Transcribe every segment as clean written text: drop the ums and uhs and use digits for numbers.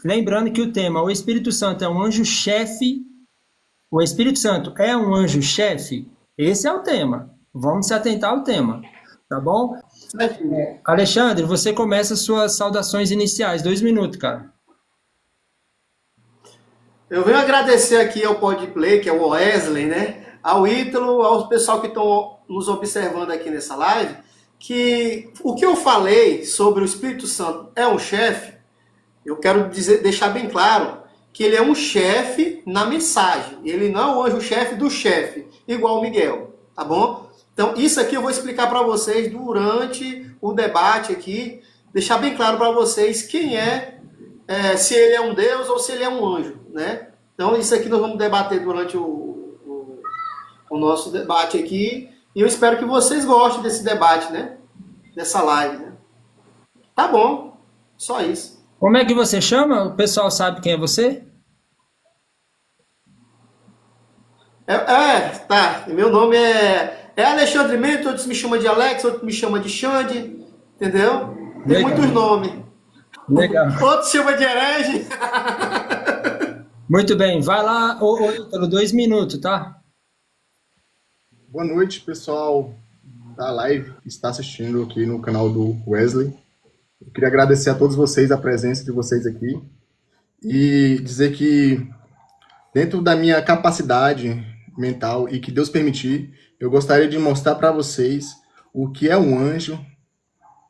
lembrando que o tema, o Espírito Santo é um anjo-chefe. O Espírito Santo é um anjo-chefe? Esse é o tema. Vamos se atentar ao tema, tá bom? Alexandre, você começa suas saudações iniciais. 2 minutos, cara. Eu venho agradecer aqui ao Podplay, que é o Wesley, né? Ao Ítalo, ao pessoal que estão nos observando aqui nessa live, que o que eu falei sobre o Espírito Santo é um chefe, eu quero deixar bem claro que ele é um chefe na mensagem. Ele não é o anjo-chefe do chefe, igual o Miguel, tá bom? Então, isso aqui eu vou explicar para vocês durante o debate aqui, deixar bem claro para vocês quem se ele é um Deus ou se ele é um anjo, né? Então, isso aqui nós vamos debater durante o nosso debate aqui, e eu espero que vocês gostem desse debate, né? Dessa live, né? Tá bom, só isso. Como é que você chama? O pessoal sabe quem é você? Tá. Meu nome é Alexandre Mendes, outros me chamam de Alex, outros me chamam de Xande, entendeu? Tem Legal. muitos nomes. Legal. Outros chamam de herege. Muito bem, vai lá, ô Ítalo, 2 minutos, tá? Boa noite, pessoal da live que está assistindo aqui no canal do Wesley. Eu queria agradecer a todos vocês a presença de vocês aqui e dizer que, dentro da minha capacidade mental e que Deus permitir, eu gostaria de mostrar para vocês o que é um anjo,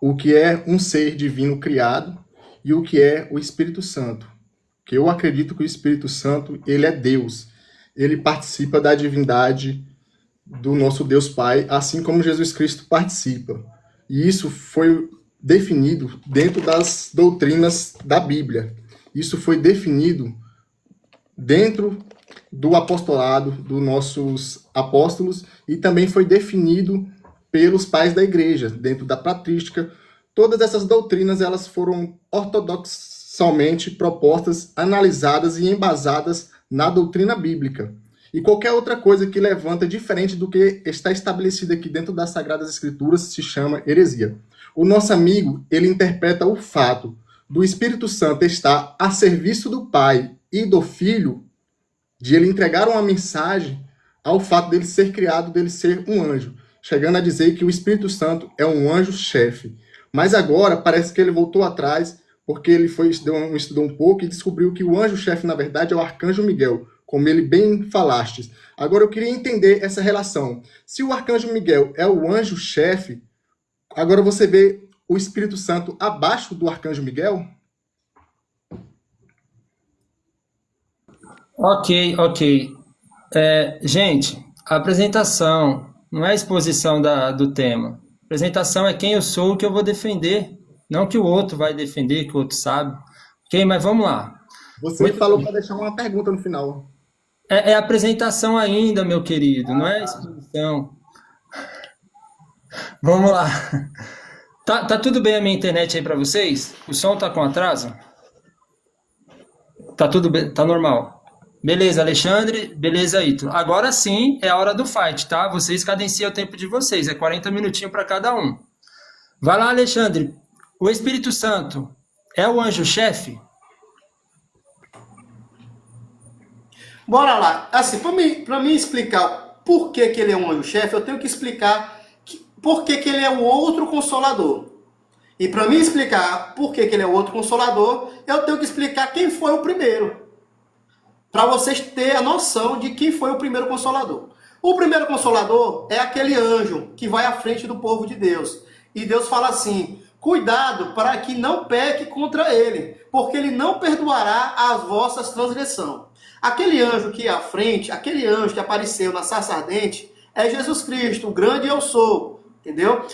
o que é um ser divino criado e o que é o Espírito Santo. Que eu acredito que o Espírito Santo, ele é Deus. Ele participa da divindade do nosso Deus Pai, assim como Jesus Cristo participa. E isso foi definido dentro das doutrinas da Bíblia. Isso foi definido dentro do apostolado dos nossos apóstolos e também foi definido pelos pais da igreja, dentro da patrística. Todas essas doutrinas elas foram ortodoxalmente propostas, analisadas e embasadas na doutrina bíblica. E qualquer outra coisa que levanta diferente do que está estabelecido aqui dentro das Sagradas Escrituras se chama heresia. O nosso amigo, ele interpreta o fato do Espírito Santo estar a serviço do Pai e do Filho, de ele entregar uma mensagem ao fato dele ser criado, dele ser um anjo, chegando a dizer que o Espírito Santo é um anjo-chefe. Mas agora parece que ele voltou atrás, porque ele estudou um pouco e descobriu que o anjo-chefe, na verdade, é o arcanjo Miguel, como ele bem falastes. Agora eu queria entender essa relação. Se o arcanjo Miguel é o anjo-chefe, agora você vê o Espírito Santo abaixo do arcanjo Miguel? Ok. Gente, a apresentação não é a exposição do tema. A apresentação é quem eu sou, o que eu vou defender. Não que o outro vai defender, que o outro sabe. Ok, mas vamos lá. Você falou para deixar uma pergunta no final. É apresentação ainda, meu querido, não é exposição. Vamos lá. Tá tudo bem a minha internet aí para vocês? O som tá com atraso? Tá tudo bem, tá normal. Beleza, Alexandre, beleza, Ítalo. Agora sim é a hora do fight, tá? Vocês cadenciam o tempo de vocês, é 40 minutinhos para cada um. Vai lá, Alexandre. O Espírito Santo é o anjo-chefe? Bora lá. Assim, para mim explicar por que ele é um anjo-chefe, eu tenho que explicar por que ele é o outro consolador. E para mim explicar por que ele é o outro consolador, eu tenho que explicar quem foi o primeiro. Para vocês terem a noção de quem foi o primeiro consolador. O primeiro consolador é aquele anjo que vai à frente do povo de Deus. E Deus fala assim: cuidado para que não peque contra ele, porque ele não perdoará as vossas transgressões. Aquele anjo que ia à frente, aquele anjo que apareceu na sarça ardente, é Jesus Cristo, o grande eu sou, entendeu?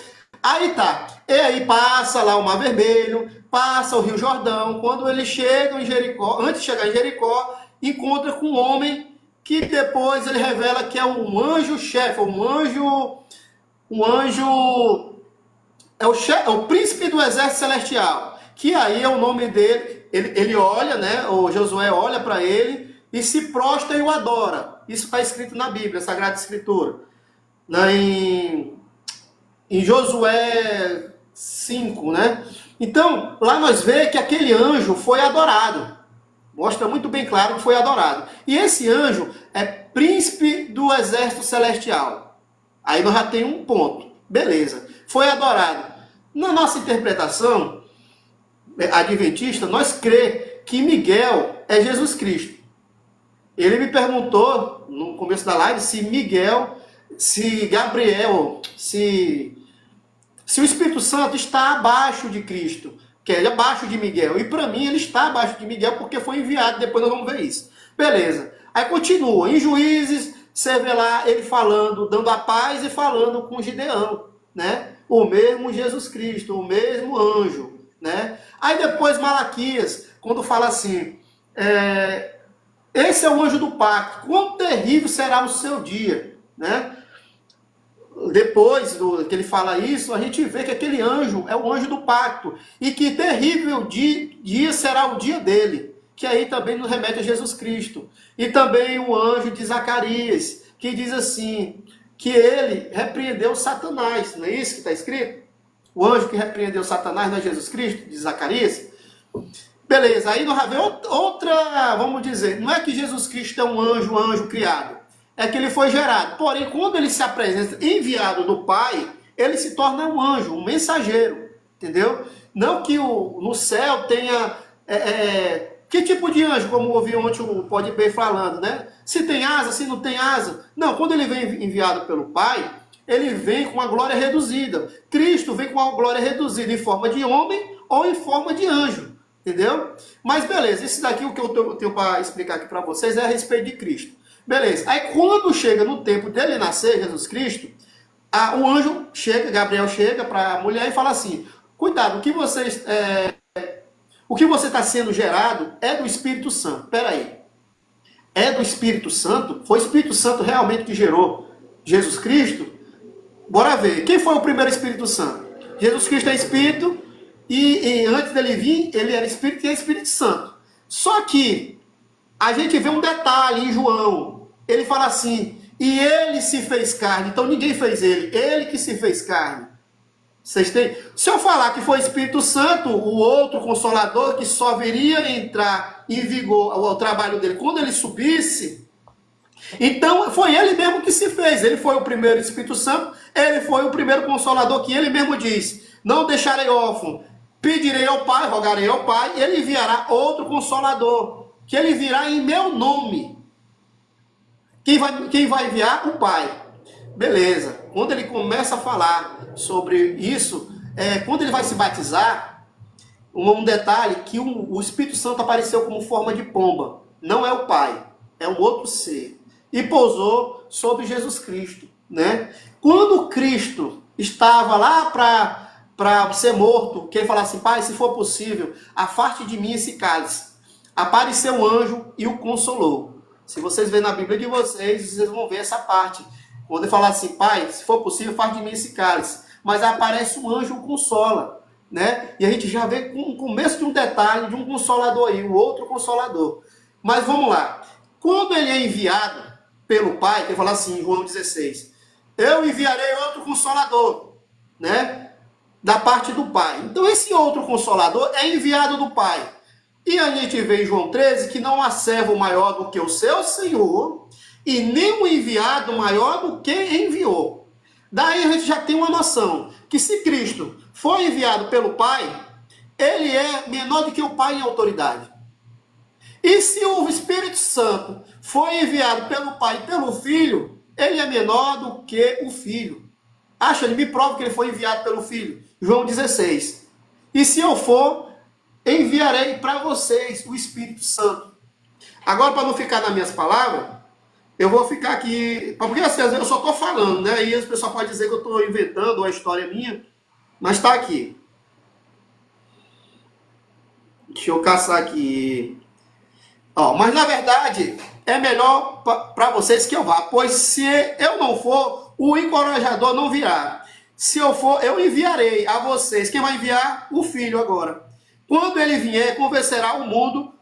Aí tá, e aí passa lá o Mar Vermelho, passa o Rio Jordão, quando ele chega em Jericó, antes de chegar em Jericó, encontra com um homem que depois ele revela que é um anjo-chefe, é o príncipe do exército celestial, que aí é o nome dele, ele olha, né, o Josué olha para ele e se prostra e o adora. Isso está escrito na Bíblia, Sagrada Escritura. Em Josué 5, né? Então, lá nós vemos que aquele anjo foi adorado. Mostra muito bem claro que foi adorado. E esse anjo é príncipe do exército celestial. Aí nós já temos um ponto. Beleza. Foi adorado. Na nossa interpretação adventista, nós crê que Miguel é Jesus Cristo. Ele me perguntou no começo da live se Miguel, se Gabriel, se o Espírito Santo está abaixo de Cristo, que é abaixo de Miguel. E para mim ele está abaixo de Miguel porque foi enviado, depois nós vamos ver isso. Beleza. Aí continua, em Juízes, você vê lá ele falando, dando a paz e falando com Gideão, né? O mesmo Jesus Cristo, o mesmo anjo, né? Aí depois Malaquias, quando fala assim, esse é o anjo do pacto, quão terrível será o seu dia, né? Depois que ele fala isso, a gente vê que aquele anjo é o anjo do pacto, e que terrível dia será o dia dele, que aí também nos remete a Jesus Cristo. E também o anjo de Zacarias, que diz assim, que ele repreendeu Satanás, não é isso que está escrito? O anjo que repreendeu Satanás não é Jesus Cristo, de Zacarias? Beleza, aí nós vamos ver outra, vamos dizer, não é que Jesus Cristo é um anjo criado, é que ele foi gerado. Porém, quando ele se apresenta enviado do Pai, ele se torna um anjo, um mensageiro, entendeu? Não que no céu tenha... que tipo de anjo, como ouvi ontem o Pode Bem falando, né? Se tem asa, se não tem asa. Não, quando ele vem enviado pelo Pai, ele vem com a glória reduzida. Cristo vem com a glória reduzida em forma de homem ou em forma de anjo, entendeu? Mas beleza, isso daqui o que eu tenho para explicar aqui para vocês é a respeito de Cristo. Beleza, aí quando chega no tempo dele nascer, Jesus Cristo, o anjo chega, Gabriel chega para a mulher e fala assim, cuidado, o que você está sendo gerado é do Espírito Santo. Espera aí, é do Espírito Santo? Foi o Espírito Santo realmente que gerou Jesus Cristo? Bora ver, quem foi o primeiro Espírito Santo? Jesus Cristo é Espírito, e antes dele vir, ele era Espírito e é Espírito Santo. Só que a gente vê um detalhe em João. Ele fala assim, e ele se fez carne. Então ninguém fez ele que se fez carne. Vocês têm? Se eu falar que foi Espírito Santo, o outro Consolador, que só viria entrar em vigor ao trabalho dele quando ele subisse, então foi ele mesmo que se fez. Ele foi o primeiro Espírito Santo, ele foi o primeiro Consolador, que ele mesmo diz, não deixarei órfão, pedirei ao Pai, rogarei ao Pai, e ele enviará outro Consolador, que ele virá em meu nome. Quem vai enviar? O Pai. Beleza. Quando ele começa a falar sobre isso, quando ele vai se batizar, um detalhe, que o Espírito Santo apareceu como forma de pomba. Não é o Pai, é um outro ser. E pousou sobre Jesus Cristo, né? Quando Cristo estava lá para ser morto, que ele falava assim, Pai, se for possível, afaste de mim esse cálice. Apareceu um anjo e o consolou. Se vocês verem na Bíblia de vocês vão ver essa parte. Quando ele fala assim, Pai, se for possível, afaste de mim esse cálice. Mas aparece um anjo e o consola, né? E a gente já vê o começo de um detalhe de um consolador aí, o outro consolador. Mas vamos lá. Quando ele é enviado pelo Pai, ele fala assim, em João 16, eu enviarei outro consolador, né? Da parte do Pai. Então esse outro consolador é enviado do Pai. E a gente vê em João 13 que não há servo maior do que o seu Senhor e nem um enviado maior do que enviou. Daí a gente já tem uma noção que se Cristo foi enviado pelo Pai, ele é menor do que o Pai em autoridade. E se o Espírito Santo foi enviado pelo Pai e pelo Filho, ele é menor do que o Filho. Acha, ele me prova que ele foi enviado pelo Filho. João 16. E se eu for, enviarei para vocês o Espírito Santo. Agora, para não ficar nas minhas palavras, eu vou ficar aqui... Porque assim, às vezes eu só estou falando, né? Aí as pessoas podem dizer que eu estou inventando a história minha, mas está aqui. Deixa eu caçar aqui. Mas na verdade, é melhor para vocês que eu vá, pois se eu não for, o encorajador não virá. Se eu for, eu enviarei a vocês. Quem vai enviar? O Filho agora. Quando ele vier, convencerá o mundo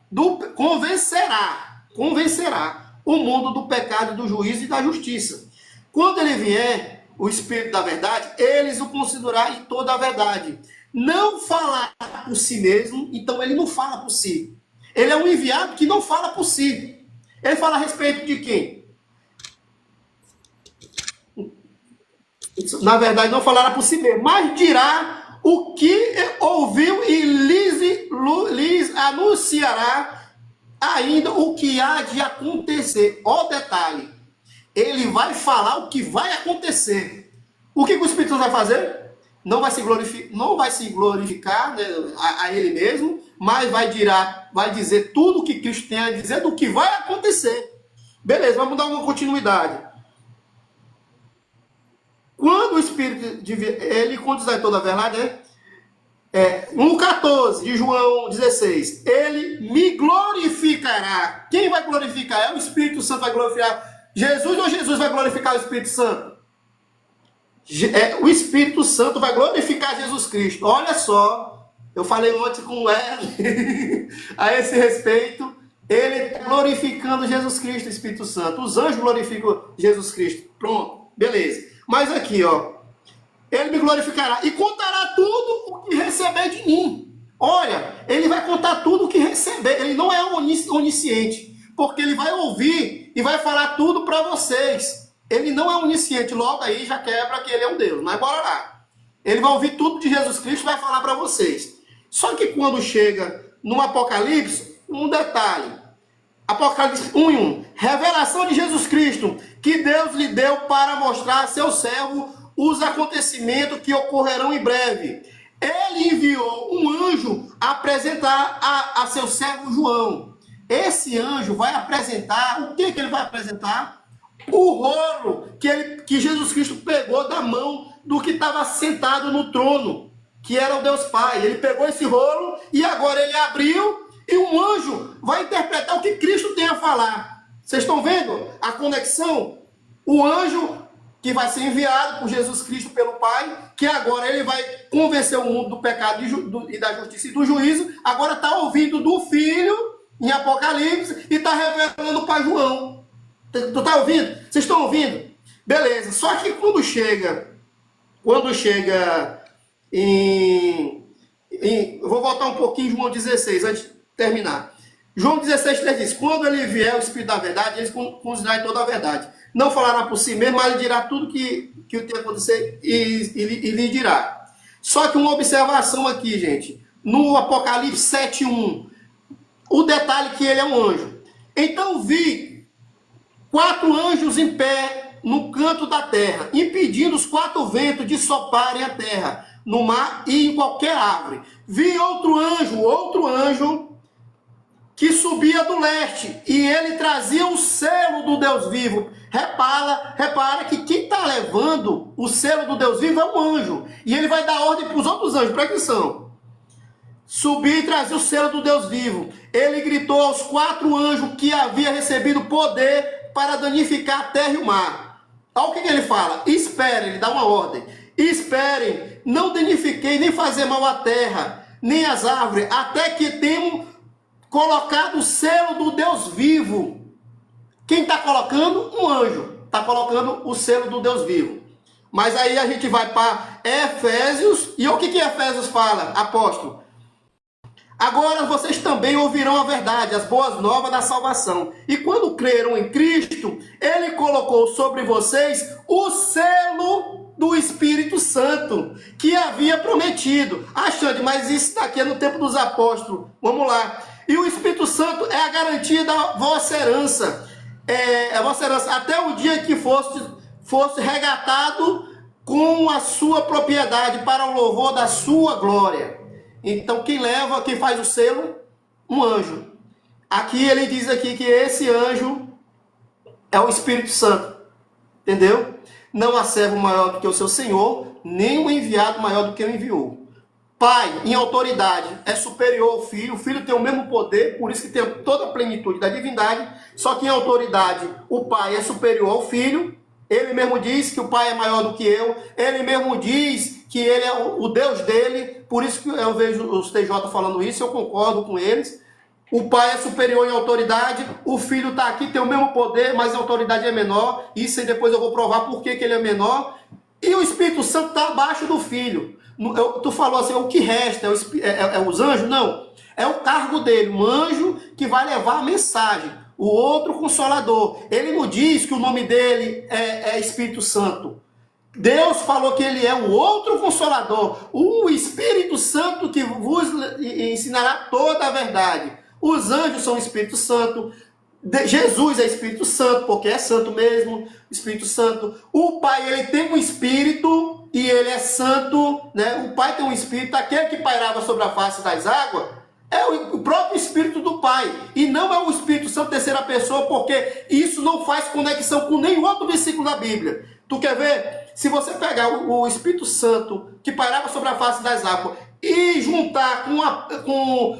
convencerá o mundo do pecado, do juízo e da justiça. Quando ele vier, o Espírito da verdade, eles o considerará em toda a verdade. Não falar por si mesmo, então ele não fala por si. Ele é um enviado que não fala por si. Ele fala a respeito de quem? Na verdade, não falará por si mesmo, mas dirá o que ouviu e lhes anunciará ainda o que há de acontecer. Ó detalhe, ele vai falar o que vai acontecer. O que o Espírito Santo vai fazer? Não vai se glorificar, né, a ele mesmo, mas vai dizer tudo o que Cristo tem a dizer do que vai acontecer. Beleza, vamos dar uma continuidade. Quando o Espírito ele conduzirá em toda a verdade, no 14 de João 16, ele me glorificará. Quem vai glorificar? É o Espírito Santo vai glorificar Jesus ou Jesus vai glorificar o Espírito Santo? O Espírito Santo vai glorificar Jesus Cristo. Olha só, eu falei ontem com ele a esse respeito. Ele está glorificando Jesus Cristo, o Espírito Santo. Os anjos glorificam Jesus Cristo. Pronto, beleza. Mas aqui, ó, ele me glorificará e contará tudo o que receber de mim. Olha, ele vai contar tudo o que receber. Ele não é onisciente, porque ele vai ouvir e vai falar tudo para vocês. Ele não é onisciente, logo aí já quebra que ele é um Deus. Mas bora lá. Ele vai ouvir tudo de Jesus Cristo e vai falar para vocês. Só que quando chega no Apocalipse, um detalhe. Apocalipse 1:1. Revelação de Jesus Cristo, que Deus lhe deu para mostrar a seu servo os acontecimentos que ocorrerão em breve. Ele enviou um anjo a apresentar a seu servo João. Esse anjo vai apresentar, o que ele vai apresentar? O rolo que Jesus Cristo pegou da mão do que estava sentado no trono, que era o Deus Pai. Ele pegou esse rolo e agora ele abriu e um anjo vai interpretar o que Cristo tem a falar. Vocês estão vendo a conexão? O anjo que vai ser enviado por Jesus Cristo pelo Pai, que agora ele vai convencer o mundo do pecado e da justiça e do juízo, agora está ouvindo do Filho em Apocalipse e está revelando para João. Tu está ouvindo? Vocês estão ouvindo? Beleza. Só que quando chega eu vou voltar um pouquinho em João 16, antes de terminar. João 16:3 diz, quando ele vier o Espírito da verdade, ele conduzirá em toda a verdade. Não falará por si mesmo, mas ele dirá tudo que tem a acontecer e lhe dirá. Só que uma observação aqui, gente. No Apocalipse 7:1, o detalhe que ele é um anjo. Então vi 4 anjos em pé no canto da terra, impedindo os 4 ventos de soprarem a terra, no mar e em qualquer árvore. Vi outro anjo, que subia do leste, e ele trazia o selo do Deus vivo. Repara que quem está levando o selo do Deus vivo é um anjo, e ele vai dar ordem para os outros anjos, presta atenção. Subia e trazia o selo do Deus vivo. Ele gritou aos 4 anjos que havia recebido poder para danificar a terra e o mar. Olha o que ele fala. Esperem, ele dá uma ordem. Esperem, não danifiquei nem fazer mal à terra, nem às árvores, até que tenham colocado o selo do Deus vivo. Quem está colocando? Um anjo. Está colocando o selo do Deus vivo. Mas aí a gente vai para Efésios. E o que Efésios fala, apóstolo? Agora vocês também ouvirão a verdade, as boas novas da salvação. E quando creram em Cristo, ele colocou sobre vocês o selo do Espírito Santo, que havia prometido. Xande, mas isso daqui é no tempo dos apóstolos. Vamos lá. E o Espírito Santo é a garantia da vossa herança. A vossa herança até o dia que fosse resgatado com a sua propriedade para o louvor da sua glória. Então, quem faz o selo? Um anjo. Aqui ele diz aqui que esse anjo é o Espírito Santo. Entendeu? Não há servo maior do que o seu Senhor, nem um enviado maior do que o enviou. Pai, em autoridade, é superior ao Filho. O Filho tem o mesmo poder, por isso que tem toda a plenitude da divindade. Só que em autoridade, o Pai é superior ao Filho. Ele mesmo diz que o Pai é maior do que eu. Ele mesmo diz que ele é o Deus dele. Por isso que eu vejo os TJ falando isso, eu concordo com eles. O Pai é superior em autoridade. O Filho está aqui, tem o mesmo poder, mas a autoridade é menor. Isso aí depois eu vou provar por que ele é menor. E o Espírito Santo está abaixo do Filho. Tu falou assim, o que resta é os anjos? Não. É o cargo dele, um anjo que vai levar a mensagem. O outro Consolador. Ele não diz que o nome dele é Espírito Santo. Deus falou que ele é o outro Consolador, o Espírito Santo que vos ensinará toda a verdade. Os anjos são o Espírito Santo, Jesus é Espírito Santo, porque é santo mesmo, Espírito Santo. O Pai, ele tem um Espírito e ele é santo, né? O Pai tem um Espírito, aquele que pairava sobre a face das águas, é o próprio Espírito do Pai. E não é o Espírito Santo terceira pessoa, porque isso não faz conexão com nenhum outro versículo da Bíblia. Tu quer ver? Se você pegar o Espírito Santo que pairava sobre a face das águas e juntar com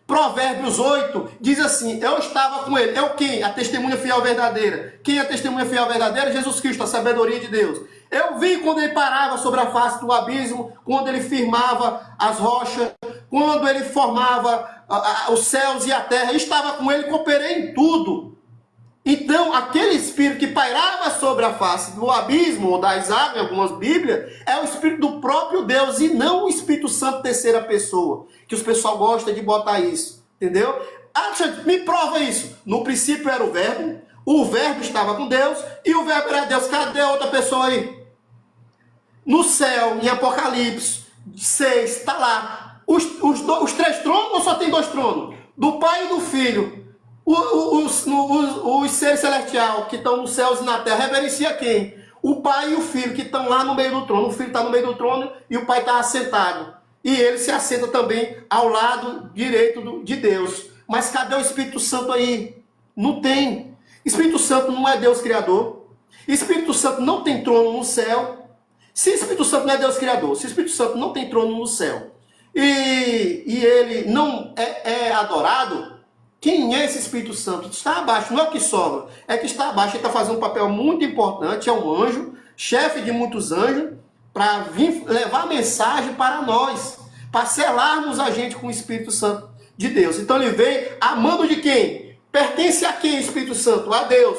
Provérbios 8, diz assim, eu estava com ele. É o quem? A testemunha fiel verdadeira. Quem é a testemunha fiel verdadeira? Jesus Cristo, a sabedoria de Deus. Eu vi quando ele parava sobre a face do abismo, quando ele firmava as rochas, quando ele formava os céus e a terra. Eu estava com ele, cooperei em tudo. Então, aquele Espírito que pairava sobre a face do abismo ou das águas, em algumas Bíblias, é o Espírito do próprio Deus e não o Espírito Santo terceira pessoa, que os pessoal gostam de botar isso, entendeu? Me prova isso. No princípio era o Verbo estava com Deus e o Verbo era Deus. Cadê a outra pessoa aí? No céu, em Apocalipse 6, está lá. Os três tronos ou só tem dois tronos? Do Pai e do Filho. Os seres celestiais que estão nos céus e na terra reverencia quem? O Pai e o Filho que estão lá no meio do trono. O Filho está no meio do trono e o Pai está assentado. E ele se assenta também ao lado direito de Deus. Mas cadê o Espírito Santo aí? Não tem. Espírito Santo não é Deus Criador. Espírito Santo não tem trono no céu. Se Espírito Santo não é Deus Criador, se Espírito Santo não tem trono no céu e ele não é adorado, quem é esse Espírito Santo? Está abaixo, não é o que sobra, é que está abaixo. Ele está fazendo um papel muito importante, é um anjo, chefe de muitos anjos, para vir levar a mensagem para nós, para selarmos a gente com o Espírito Santo de Deus. Então ele vem amando de quem? Pertence a quem o Espírito Santo? A Deus.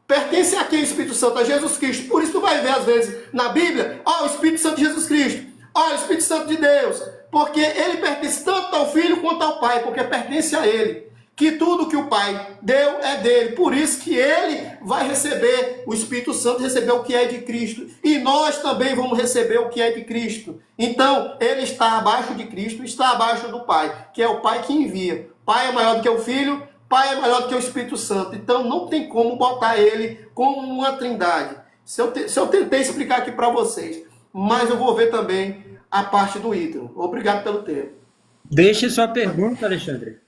Pertence a quem o Espírito Santo? A Jesus Cristo. Por isso tu vai ver às vezes na Bíblia, ó, o Espírito Santo de Jesus Cristo, ó, o Espírito Santo de Deus, porque ele pertence tanto ao Filho quanto ao Pai, porque pertence a ele. Que tudo que o Pai deu é dele. Por isso que ele vai receber, o Espírito Santo receber o que é de Cristo. E nós também vamos receber o que é de Cristo. Então, ele está abaixo de Cristo, está abaixo do Pai, que é o Pai que envia. Pai é maior do que o Filho, Pai é maior do que o Espírito Santo. Então, não tem como botar ele como uma trindade. Se eu tentei explicar aqui para vocês, mas eu vou ver também a parte do Ítalo. Obrigado pelo tempo. Deixe sua pergunta, Alexandre.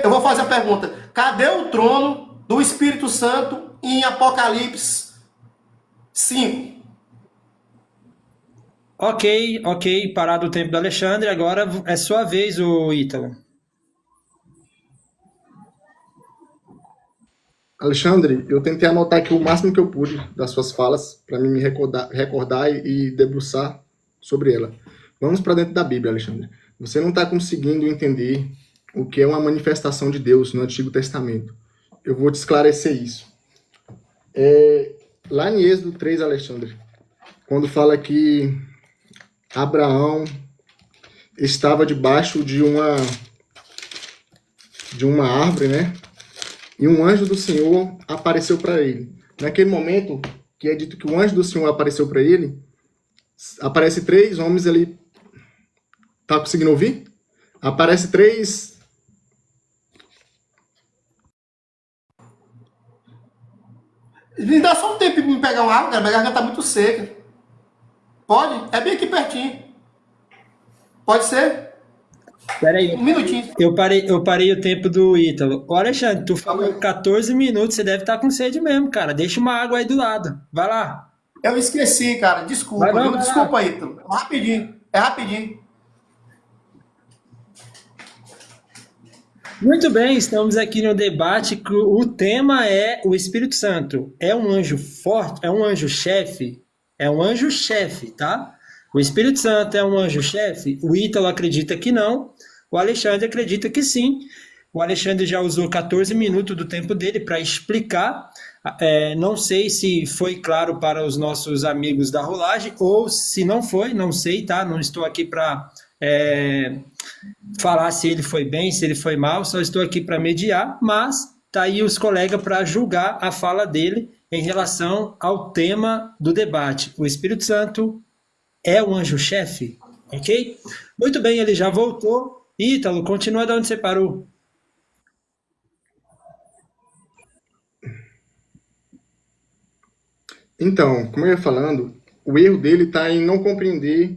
Eu vou fazer a pergunta. Cadê o trono do Espírito Santo em Apocalipse 5? Ok. Parado o tempo do Alexandre. Agora é sua vez, o Ítalo. Alexandre, eu tentei anotar aqui o máximo que eu pude das suas falas, para me recordar e debruçar sobre ela. Vamos para dentro da Bíblia, Alexandre. Você não está conseguindo entender o que é uma manifestação de Deus no Antigo Testamento. Eu vou te esclarecer isso. Lá em Êxodo 3, Alexandre, quando fala que Abraão estava debaixo de uma árvore, né? E um anjo do Senhor apareceu para ele. Naquele momento que é dito que o anjo do Senhor apareceu para ele, aparece 3 homens ali. Tá conseguindo ouvir? Aparece 3... Me dá só um tempo para me pegar uma água, cara. Minha garganta tá muito seca. Pode? É bem aqui pertinho. Pode ser? Peraí. Um minutinho. Eu parei o tempo do Ítalo. Ô, Alexandre, tu falou 14 minutos, você deve estar com sede mesmo, cara. Deixa uma água aí do lado. Vai lá. Eu esqueci, cara. Desculpa. Desculpa aí, Ítalo. Rapidinho. É rapidinho. Muito bem, estamos aqui no debate. O tema é o Espírito Santo. É um anjo forte? É um anjo chefe? É um anjo chefe, tá? O Espírito Santo é um anjo chefe? O Ítalo acredita que não. O Alexandre acredita que sim. O Alexandre já usou 14 minutos do tempo dele para explicar. Não sei se foi claro para os nossos amigos da rolagem, ou se não foi, não sei, tá? Não estou aqui para falar se ele foi bem, se ele foi mal, só estou aqui para mediar, mas tá aí os colegas para julgar a fala dele em relação ao tema do debate. O Espírito Santo é o anjo-chefe? Ok? Muito bem, ele já voltou. Ítalo, continua de onde você parou. Então, como eu ia falando, o erro dele está em não compreender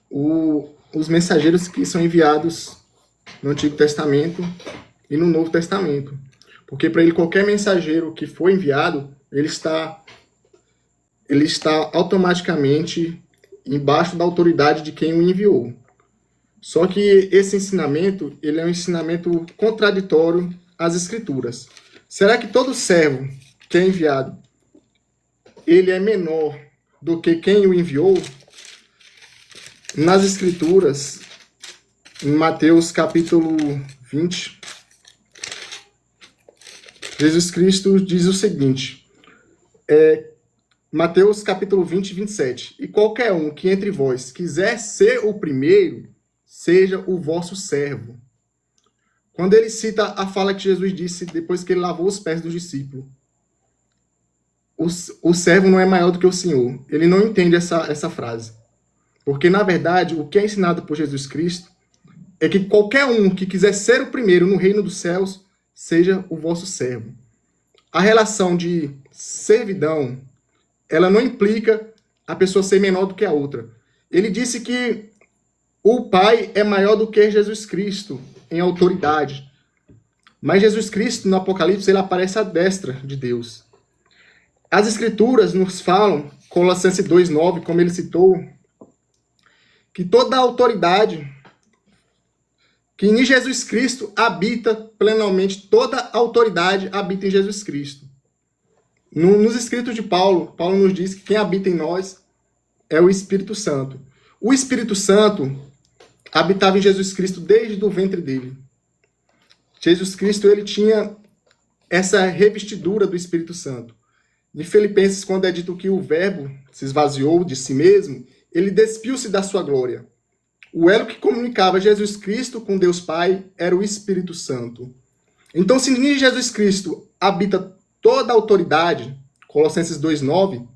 os mensageiros que são enviados no Antigo Testamento e no Novo Testamento. Porque para ele, qualquer mensageiro que for enviado, ele está automaticamente embaixo da autoridade de quem o enviou. Só que esse ensinamento, ele é um ensinamento contraditório às Escrituras. Será que todo servo que é enviado, ele é menor do que quem o enviou? Nas Escrituras, em Mateus capítulo 20, Jesus Cristo diz o seguinte, Mateus capítulo 20, 27. E qualquer um que entre vós quiser ser o primeiro, seja o vosso servo. Quando ele cita a fala que Jesus disse depois que ele lavou os pés dos discípulos, o servo não é maior do que o Senhor. Ele não entende essa frase. Porque, na verdade, o que é ensinado por Jesus Cristo é que qualquer um que quiser ser o primeiro no reino dos céus, seja o vosso servo. A relação de servidão, ela não implica a pessoa ser menor do que a outra. Ele disse que o Pai é maior do que Jesus Cristo em autoridade. Mas Jesus Cristo, no Apocalipse, ele aparece à destra de Deus. As Escrituras nos falam, Colossenses 2,9, como ele citou, que toda a autoridade, que em Jesus Cristo habita plenamente, toda a autoridade habita em Jesus Cristo. Nos escritos de Paulo, Paulo nos diz que quem habita em nós é o Espírito Santo. O Espírito Santo habitava em Jesus Cristo desde o ventre dele. Jesus Cristo, ele tinha essa revestidura do Espírito Santo. Em Filipenses, quando é dito que o verbo se esvaziou de si mesmo, ele despiu-se da sua glória. O elo que comunicava Jesus Cristo com Deus Pai era o Espírito Santo. Então, se em Jesus Cristo habita toda a autoridade, Colossenses 2,9,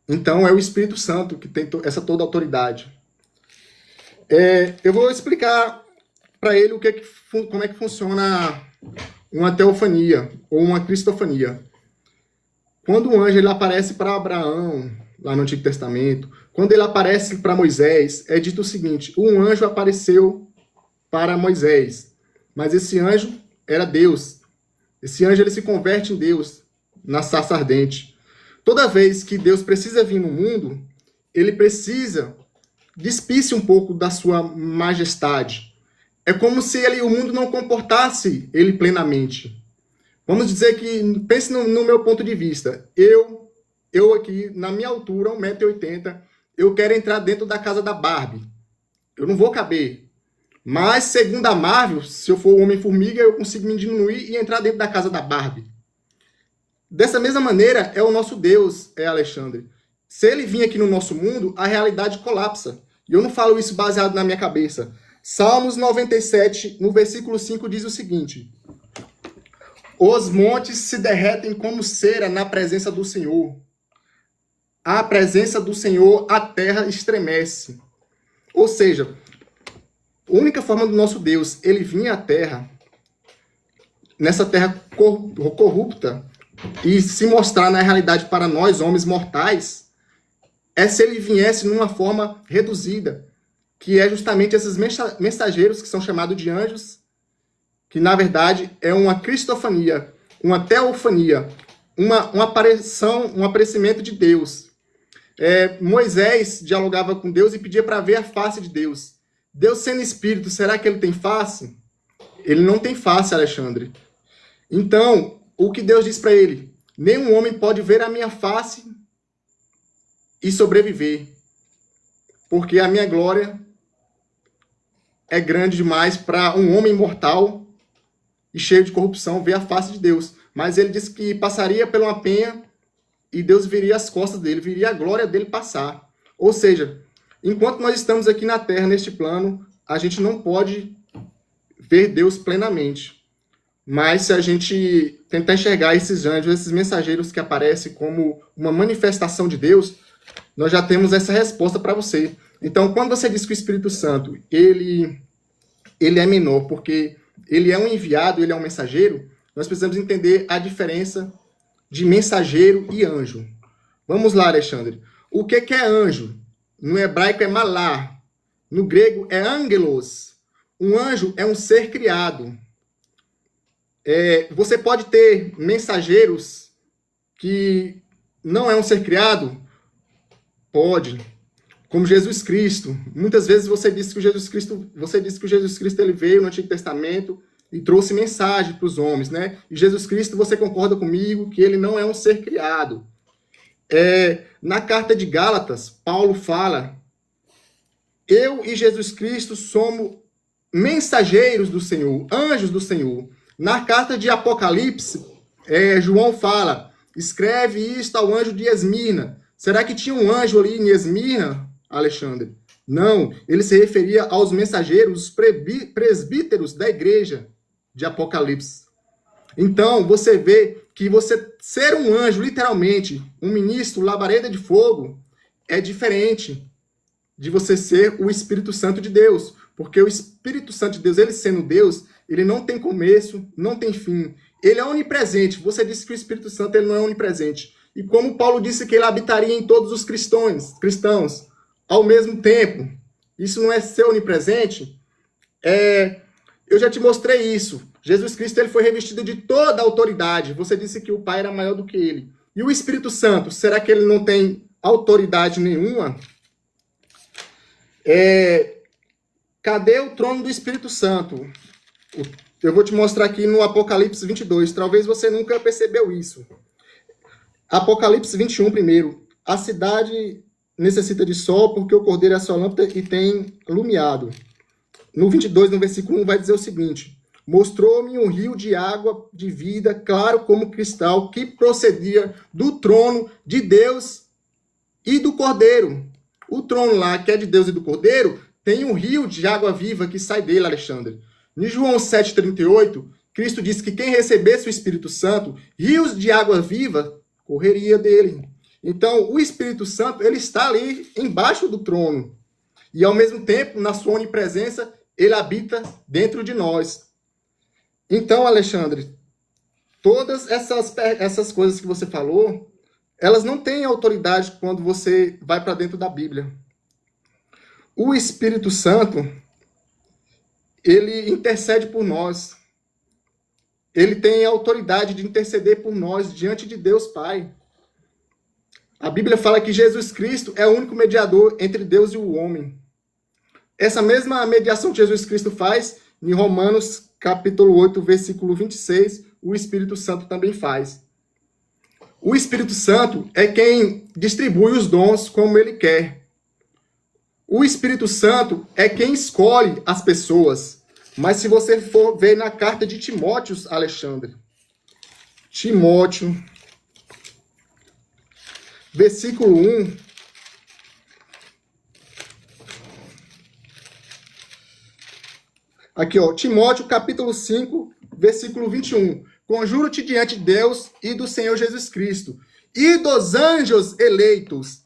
então é o Espírito Santo que tem essa toda a autoridade. Eu vou explicar para ele como é que funciona uma teofania ou uma cristofania. Quando um anjo ele aparece para Abraão, lá no Antigo Testamento, quando ele aparece para Moisés, é dito o seguinte, um anjo apareceu para Moisés, mas esse anjo era Deus. Esse anjo ele se converte em Deus, na sarça ardente. Toda vez que Deus precisa vir no mundo, ele precisa despir-se um pouco da sua majestade. É como se o mundo não comportasse ele plenamente. Vamos dizer que, pense no meu ponto de vista, eu aqui, na minha altura, 1,80 m, eu quero entrar dentro da casa da Barbie. Eu não vou caber. Mas, segundo a Marvel, se eu for o Homem-Formiga, eu consigo me diminuir e entrar dentro da casa da Barbie. Dessa mesma maneira, é o nosso Deus, Alexandre. Se ele vir aqui no nosso mundo, a realidade colapsa. E eu não falo isso baseado na minha cabeça. Salmos 97, no versículo 5, diz o seguinte: os montes se derretem como cera na presença do Senhor. A presença do Senhor, a terra estremece. Ou seja, a única forma do nosso Deus, ele vir à terra, nessa terra corrupta, e se mostrar na realidade para nós, homens mortais, é se ele viesse numa forma reduzida, que é justamente esses mensageiros que são chamados de anjos, que na verdade é uma cristofania, uma teofania, uma aparição, um aparecimento de Deus. Moisés dialogava com Deus e pedia para ver a face de Deus. Deus sendo espírito, será que ele tem face? Ele não tem face, Alexandre. Então, o que Deus diz para ele? Nenhum homem pode ver a minha face e sobreviver, porque a minha glória é grande demais para um homem mortal e cheio de corrupção ver a face de Deus. Mas ele disse que passaria por uma penha e Deus viria às costas dele, viria a glória dele passar. Ou seja, enquanto nós estamos aqui na Terra, neste plano, a gente não pode ver Deus plenamente. Mas se a gente tentar enxergar esses anjos, esses mensageiros que aparecem como uma manifestação de Deus, nós já temos essa resposta para você. Então, quando você diz que o Espírito Santo, ele é menor, porque ele é um enviado, ele é um mensageiro, nós precisamos entender a diferença de mensageiro e anjo. Vamos lá, Alexandre. O que é anjo? No hebraico é malá. No grego é angelos. Um anjo é um ser criado. Você pode ter mensageiros que não é um ser criado? Pode. Como Jesus Cristo. Muitas vezes você disse que o Jesus Cristo ele veio no Antigo Testamento e trouxe mensagem para os homens, né? E Jesus Cristo, você concorda comigo que ele não é um ser criado. Na carta de Gálatas, Paulo fala: eu e Jesus Cristo somos mensageiros do Senhor, anjos do Senhor. Na carta de Apocalipse, João fala: escreve isto ao anjo de Esmirna. Será que tinha um anjo ali em Esmirna, Alexandre? Não, ele se referia aos mensageiros, os presbíteros da igreja de Apocalipse. Então, você vê que você ser um anjo, literalmente, um ministro, labareda de fogo, é diferente de você ser o Espírito Santo de Deus. Porque o Espírito Santo de Deus, ele sendo Deus, ele não tem começo, não tem fim. Ele é onipresente. Você disse que o Espírito Santo ele não é onipresente. E como Paulo disse que ele habitaria em todos os cristãos ao mesmo tempo, isso não é ser onipresente? Eu já te mostrei isso. Jesus Cristo ele foi revestido de toda a autoridade. Você disse que o Pai era maior do que ele. E o Espírito Santo, será que ele não tem autoridade nenhuma? Cadê o trono do Espírito Santo? Eu vou te mostrar aqui no Apocalipse 22. Talvez você nunca percebeu isso. Apocalipse 21 primeiro. A cidade necessita de sol porque o cordeiro é a sua lâmpada e tem lumiado. No 22, no versículo 1, vai dizer o seguinte: mostrou-me um rio de água de vida, claro como cristal, que procedia do trono de Deus e do Cordeiro. O trono lá, que é de Deus e do Cordeiro, tem um rio de água viva que sai dele, Alexandre. Em João 7,38, Cristo disse que quem recebesse o Espírito Santo, rios de água viva correria dele. Então, o Espírito Santo, ele está ali embaixo do trono. E, ao mesmo tempo, na sua onipresença, ele habita dentro de nós. Então, Alexandre, todas essas coisas que você falou, elas não têm autoridade quando você vai para dentro da Bíblia. O Espírito Santo, ele intercede por nós. Ele tem a autoridade de interceder por nós diante de Deus Pai. A Bíblia fala que Jesus Cristo é o único mediador entre Deus e o homem. Essa mesma mediação que Jesus Cristo faz, em Romanos capítulo 8, versículo 26, o Espírito Santo também faz. O Espírito Santo é quem distribui os dons como ele quer. O Espírito Santo é quem escolhe as pessoas. Mas se você for ver na carta de Timóteo, Alexandre, Timóteo, versículo 1, aqui, ó, Timóteo, capítulo 5, versículo 21. Conjuro-te diante de Deus e do Senhor Jesus Cristo e dos anjos eleitos.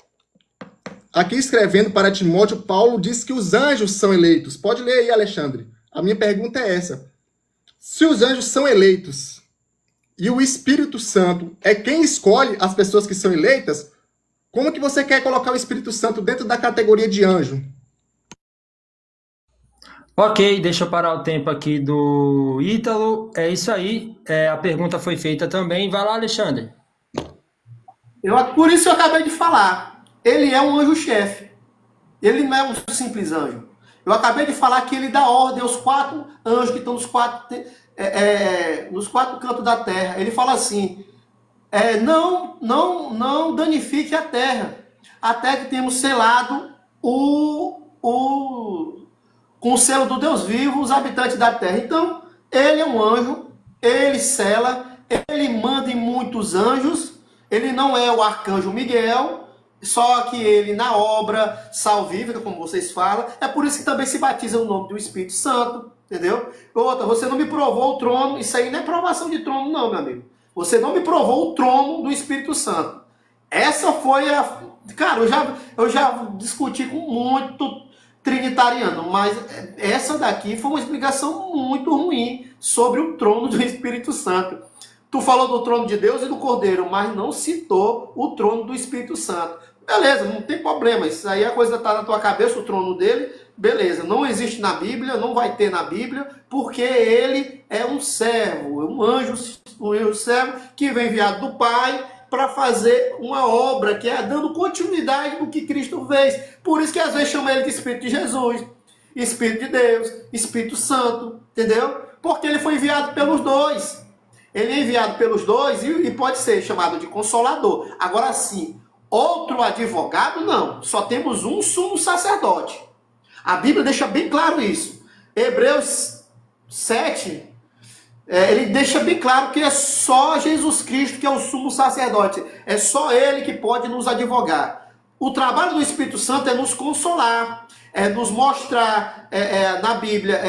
Aqui escrevendo para Timóteo, Paulo diz que os anjos são eleitos. Pode ler aí, Alexandre. A minha pergunta é essa. Se os anjos são eleitos e o Espírito Santo é quem escolhe as pessoas que são eleitas, como que você quer colocar o Espírito Santo dentro da categoria de anjo? Ok, deixa eu parar o tempo aqui do Ítalo. É isso aí. A pergunta foi feita também. Vai lá, Alexandre. Por isso eu acabei de falar. Ele é um anjo-chefe. Ele não é um simples anjo. Eu acabei de falar que ele dá ordem aos 4 anjos que estão nos quatro cantos da terra. Ele fala assim, não danifique a terra, até que temos selado com o selo do Deus vivo os habitantes da terra. Então, ele é um anjo ele sela, ele manda em muitos anjos, ele não é o arcanjo Miguel, só que ele na obra salvífica, como vocês falam, é por isso que também se batiza o nome do Espírito Santo, entendeu? Outra, você não me provou o trono, isso aí não é provação de trono não, meu amigo. Você não me provou o trono do Espírito Santo. Essa foi a... Cara, eu já discuti com muito trinitariano, mas essa daqui foi uma explicação muito ruim sobre o trono do Espírito Santo. Tu falou do trono de Deus e do Cordeiro, mas não citou o trono do Espírito Santo. Beleza, não tem problema, isso aí a coisa está na tua cabeça, o trono dele, beleza, não existe na Bíblia, não vai ter na Bíblia, porque ele é um servo, um anjo servo que vem enviado do Pai para fazer uma obra que é dando continuidade do que Cristo fez. Por isso que às vezes chama ele de Espírito de Jesus, Espírito de Deus, Espírito Santo, entendeu? Porque ele foi enviado pelos dois. Ele é enviado pelos dois e pode ser chamado de Consolador. Agora sim, outro advogado, não. Só temos um sumo sacerdote. A Bíblia deixa bem claro isso. Hebreus 7, ele deixa bem claro que é só Jesus Cristo que é o sumo sacerdote. É só ele que pode nos advogar. O trabalho do Espírito Santo é nos consolar, é nos mostrar na Bíblia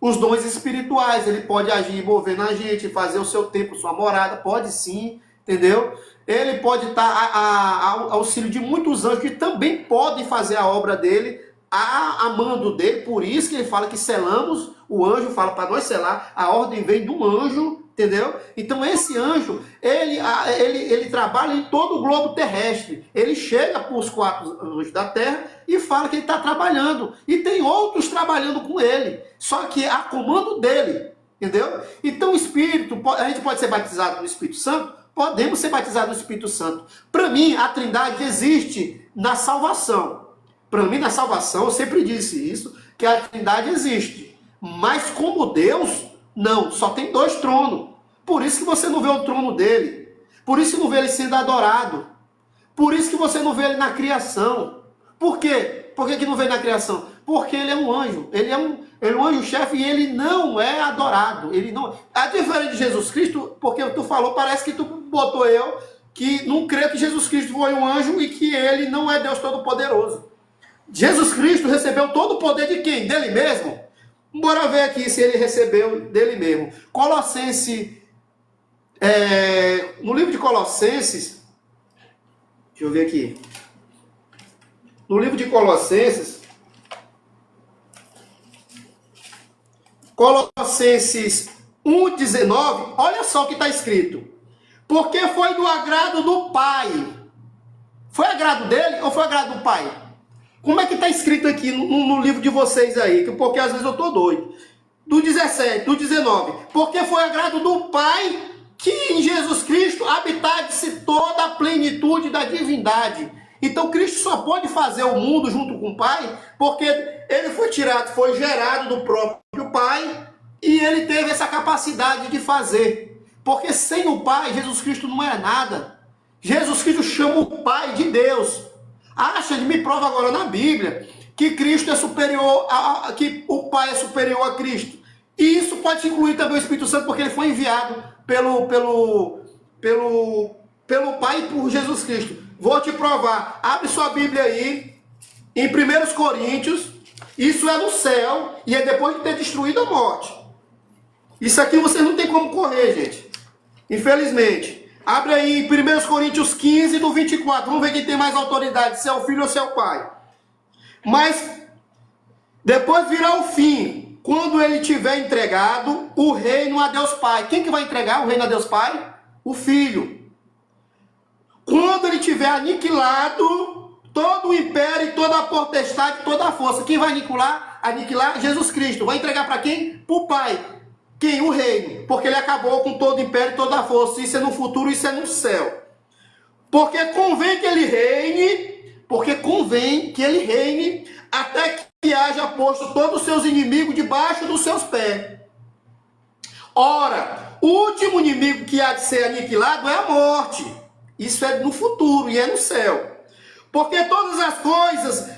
os dons espirituais. Ele pode agir, mover na gente, fazer o seu tempo, sua morada. Pode sim, entendeu? Ele pode estar ao auxílio de muitos anjos que também podem fazer a obra dele, a mando dele. Por isso que ele fala que selamos, o anjo fala para nós selar, a ordem vem do anjo, entendeu? Então esse anjo, ele trabalha em todo o globo terrestre. Ele chega para os 4 anjos da terra e fala que ele está trabalhando. E tem outros trabalhando com ele, só que a comando dele, entendeu? Então o Espírito, a gente pode ser batizado no Espírito Santo? Podemos ser batizados no Espírito Santo. Para mim, a Trindade existe na salvação. Para mim, na salvação, eu sempre disse isso, que a Trindade existe. Mas como Deus, não. Só tem 2 tronos. Por isso que você não vê o trono dele. Por isso que não vê ele sendo adorado. Por isso que você não vê ele na criação. Por quê? Por que não vê na criação? Porque ele é um anjo. Ele é um anjo-chefe e ele não é adorado. Ele não... A diferença de Jesus Cristo, porque tu falou, parece que tu botou eu, que não crê que Jesus Cristo foi um anjo e que ele não é Deus Todo-Poderoso. Jesus Cristo recebeu todo o poder de quem? Dele mesmo? Bora ver aqui se ele recebeu dele mesmo. Colossenses, no livro de Colossenses, deixa eu ver aqui. No livro de Colossenses 1,19, olha só o que está escrito. Porque foi do agrado do Pai. Foi agrado dele ou foi agrado do Pai? Como é que está escrito aqui no livro de vocês aí? Porque às vezes eu estou doido. Do 17, do 19. Porque foi agrado do Pai que em Jesus Cristo habitasse toda a plenitude da divindade. Então Cristo só pode fazer o mundo junto com o Pai porque ele foi gerado do próprio Pai e ele teve essa capacidade de fazer. Porque sem o Pai, Jesus Cristo não é nada. Jesus Cristo chama o Pai de Deus. Ele me prova agora na Bíblia que Cristo é superior, que o Pai é superior a Cristo. E isso pode incluir também o Espírito Santo, porque ele foi enviado pelo Pai e por Jesus Cristo. Vou te provar. Abre sua Bíblia aí, em 1 Coríntios. Isso é no céu e é depois de ter destruído a morte. Isso aqui você não tem como correr, gente. Infelizmente. Abre aí em 1 Coríntios 15, do 24. Vamos ver quem tem mais autoridade, se é o filho ou se é o pai. Mas depois virá o fim, quando ele tiver entregado o reino a Deus Pai. Quem que vai entregar o reino a Deus Pai? O Filho. Quando ele tiver aniquilado todo o império, toda a potestade, toda a força. Quem vai aniquilar? Jesus Cristo. Vai entregar para quem? Para o Pai. Quem? O reino. Porque ele acabou com todo o império e toda a força. Isso é no futuro, isso é no céu. Porque convém que ele reine, até que haja posto todos os seus inimigos debaixo dos seus pés. Ora, o último inimigo que há de ser aniquilado é a morte. Isso é no futuro e é no céu. Porque todas as coisas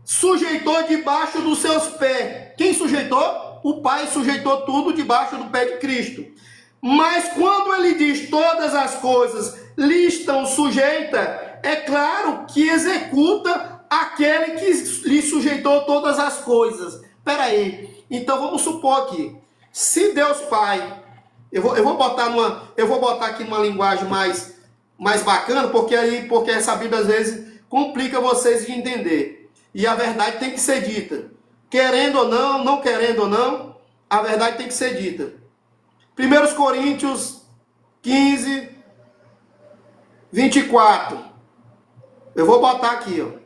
sujeitou debaixo dos seus pés. Quem sujeitou? o Pai sujeitou tudo debaixo do pé de Cristo. Mas quando ele diz todas as coisas lhe estão sujeitas, é claro que executa aquele que lhe sujeitou todas as coisas. Espera aí. Então vamos supor aqui, se Deus Pai, eu vou botar aqui numa linguagem mais bacana, porque essa Bíblia às vezes complica vocês de entender. E a verdade tem que ser dita. Querendo ou não, não querendo ou não, a verdade tem que ser dita. 1 Coríntios 15, 24. Eu vou botar aqui, ó.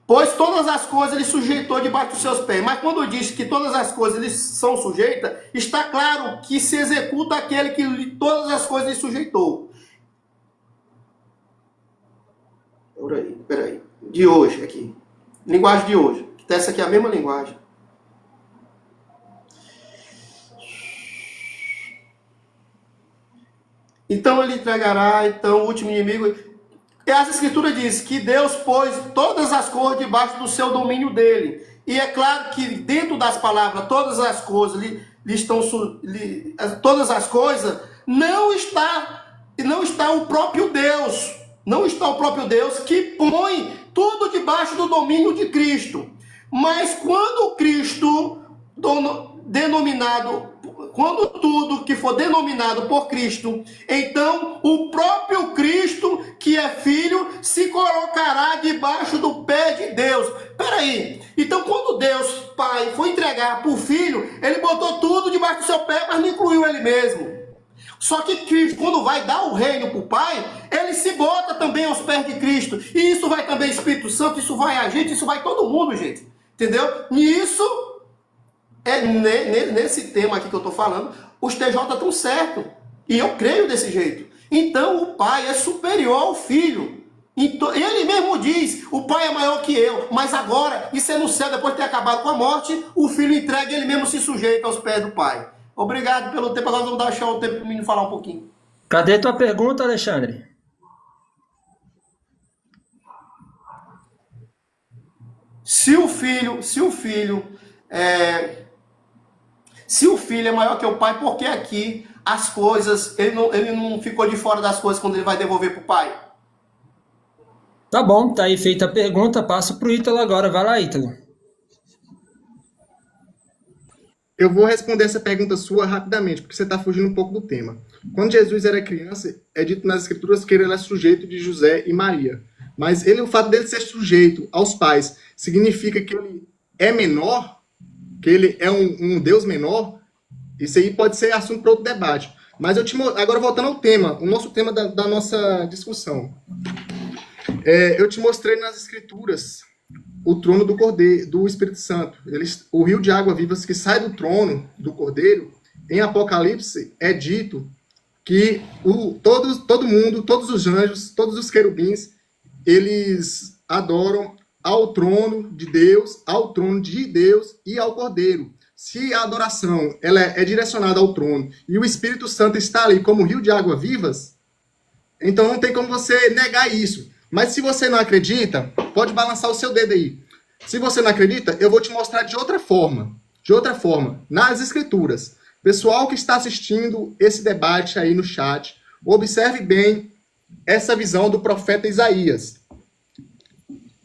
Pois todas as coisas ele sujeitou debaixo dos seus pés. Mas quando diz que todas as coisas lhe são sujeitas, está claro que se executa aquele que todas as coisas lhe sujeitou. Peraí. De hoje aqui. Linguagem de hoje. Essa aqui é a mesma linguagem. Então ele entregará, o último inimigo. E as escrituras dizem que Deus pôs todas as coisas debaixo do seu domínio dele. E é claro que dentro das palavras, todas as coisas todas as coisas, não está o próprio Deus. Não está o próprio Deus que põe tudo debaixo do domínio de Cristo. Mas quando quando tudo que for denominado por Cristo, então o próprio Cristo, que é filho, se colocará debaixo do pé de Deus. Peraí, então quando Deus, Pai, foi entregar para o Filho, ele botou tudo debaixo do seu pé, mas não incluiu ele mesmo. Só que Cristo, quando vai dar o reino para o Pai, ele se bota também aos pés de Cristo. E isso vai também Espírito Santo, isso vai a gente, isso vai todo mundo, gente. Entendeu? E isso, nesse tema aqui que eu estou falando, os TJ estão certos. E eu creio desse jeito. Então o Pai é superior ao Filho. Então, ele mesmo diz, o Pai é maior que eu. Mas agora, isso é no céu, depois de ter acabado com a morte, o Filho entrega e ele mesmo se sujeita aos pés do Pai. Obrigado pelo tempo. Agora vamos dar o tempo para o menino falar um pouquinho. Cadê tua pergunta, Alexandre? Se o filho é maior que o pai, por que aqui as coisas, ele não ficou de fora das coisas quando ele vai devolver para o pai? Tá bom, tá aí feita a pergunta, passo pro Ítalo agora. Vai lá, Ítalo. Eu vou responder essa pergunta sua rapidamente, porque você está fugindo um pouco do tema. Quando Jesus era criança, é dito nas Escrituras que ele era sujeito de José e Maria. Mas o fato dele ser sujeito aos pais significa que ele é menor, que ele é um Deus menor. Isso aí pode ser assunto para outro debate. Mas agora voltando ao tema, o nosso tema da nossa discussão. Eu te mostrei nas Escrituras o trono do Cordeiro, do Espírito Santo. O rio de água viva que sai do trono do Cordeiro, em Apocalipse é dito que todo mundo, todos os anjos, todos os querubins, eles adoram ao trono de Deus e ao Cordeiro. Se a adoração ela é direcionada ao trono e o Espírito Santo está ali como rio de água vivas, então não tem como você negar isso. Mas se você não acredita, pode balançar o seu dedo aí. Se você não acredita, eu vou te mostrar de outra forma. Nas Escrituras. Pessoal que está assistindo esse debate aí no chat, observe bem essa visão do profeta Isaías.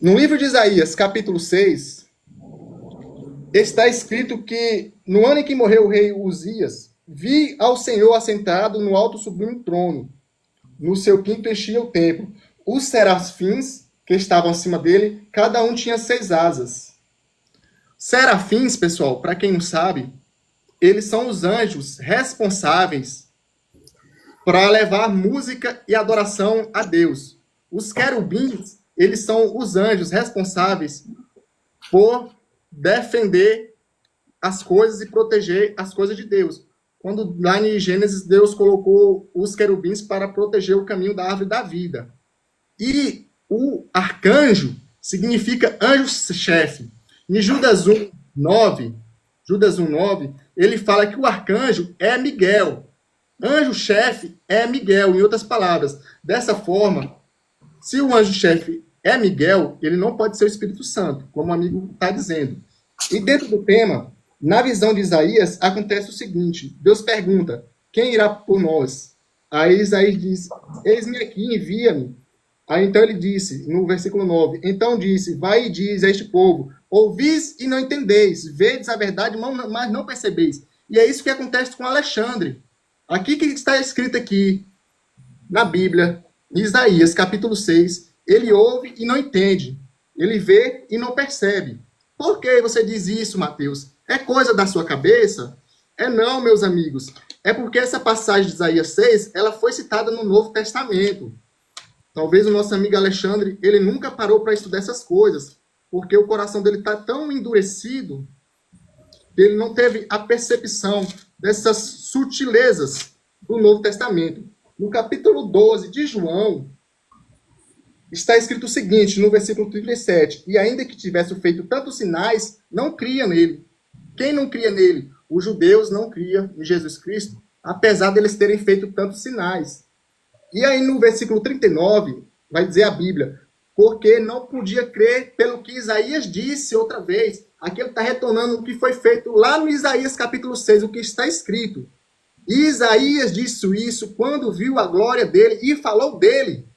No livro de Isaías, capítulo 6, está escrito que no ano em que morreu o rei Uzias, vi ao Senhor assentado no alto sublime trono. No seu quinto enchia o templo. Os serafins que estavam acima dele, cada um tinha 6 asas. Serafins, pessoal, para quem não sabe, eles são os anjos responsáveis para levar música e adoração a Deus. Os querubins, eles são os anjos responsáveis por defender as coisas e proteger as coisas de Deus. Quando lá em Gênesis, Deus colocou os querubins para proteger o caminho da árvore da vida. E o arcanjo significa anjo-chefe. Em Judas 1:9, ele fala que o arcanjo é Miguel. Anjo-chefe é Miguel, em outras palavras. Dessa forma, se o anjo-chefe é Miguel, ele não pode ser o Espírito Santo, como o amigo está dizendo. E dentro do tema, na visão de Isaías, acontece o seguinte: Deus pergunta, quem irá por nós? Aí Isaías diz, eis-me aqui, envia-me. Aí então ele disse, no versículo 9, então disse, vai e diz a este povo, ouvis e não entendeis, vedes a verdade, mas não percebeis. E é isso que acontece com Alexandre. Aqui que está escrito aqui, na Bíblia, em Isaías, capítulo 6, ele ouve e não entende. Ele vê e não percebe. Por que você diz isso, Mateus? É coisa da sua cabeça? É não, meus amigos. É porque essa passagem de Isaías 6, ela foi citada no Novo Testamento. Talvez o nosso amigo Alexandre, ele nunca parou para estudar essas coisas, porque o coração dele está tão endurecido, que ele não teve a percepção dessas sutilezas do Novo Testamento. No capítulo 12 de João, está escrito o seguinte, no versículo 37, e ainda que tivesse feito tantos sinais, não cria nele. Quem não cria nele? Os judeus não criam em Jesus Cristo, apesar deles terem feito tantos sinais. E aí no versículo 39, vai dizer a Bíblia, porque não podia crer pelo que Isaías disse outra vez. Aqui ele está retornando o que foi feito lá no Isaías capítulo 6, o que está escrito. E Isaías disse isso quando viu a glória dele e falou dele.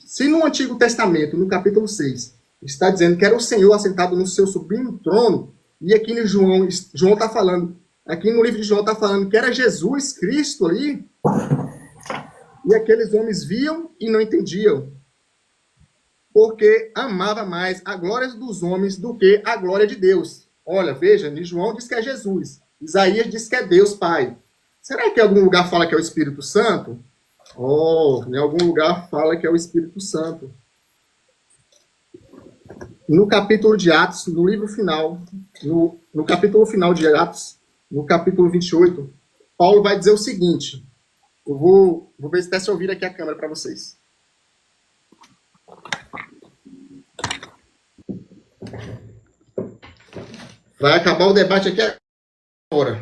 Se no Antigo Testamento, no capítulo 6, está dizendo que era o Senhor assentado no seu sublime trono, e aqui no João está falando, aqui no livro de João está falando que era Jesus Cristo ali, e aqueles homens viam e não entendiam, porque amava mais a glória dos homens do que a glória de Deus. Olha, veja, João diz que é Jesus, Isaías diz que é Deus Pai. Será que em algum lugar fala que é o Espírito Santo? Oh, em algum lugar fala que é o Espírito Santo. No capítulo de Atos, no livro final, no capítulo final de Atos, no capítulo 28, Paulo vai dizer o seguinte. Eu vou ver se se ouvir aqui a câmera para vocês. Vai acabar o debate aqui agora.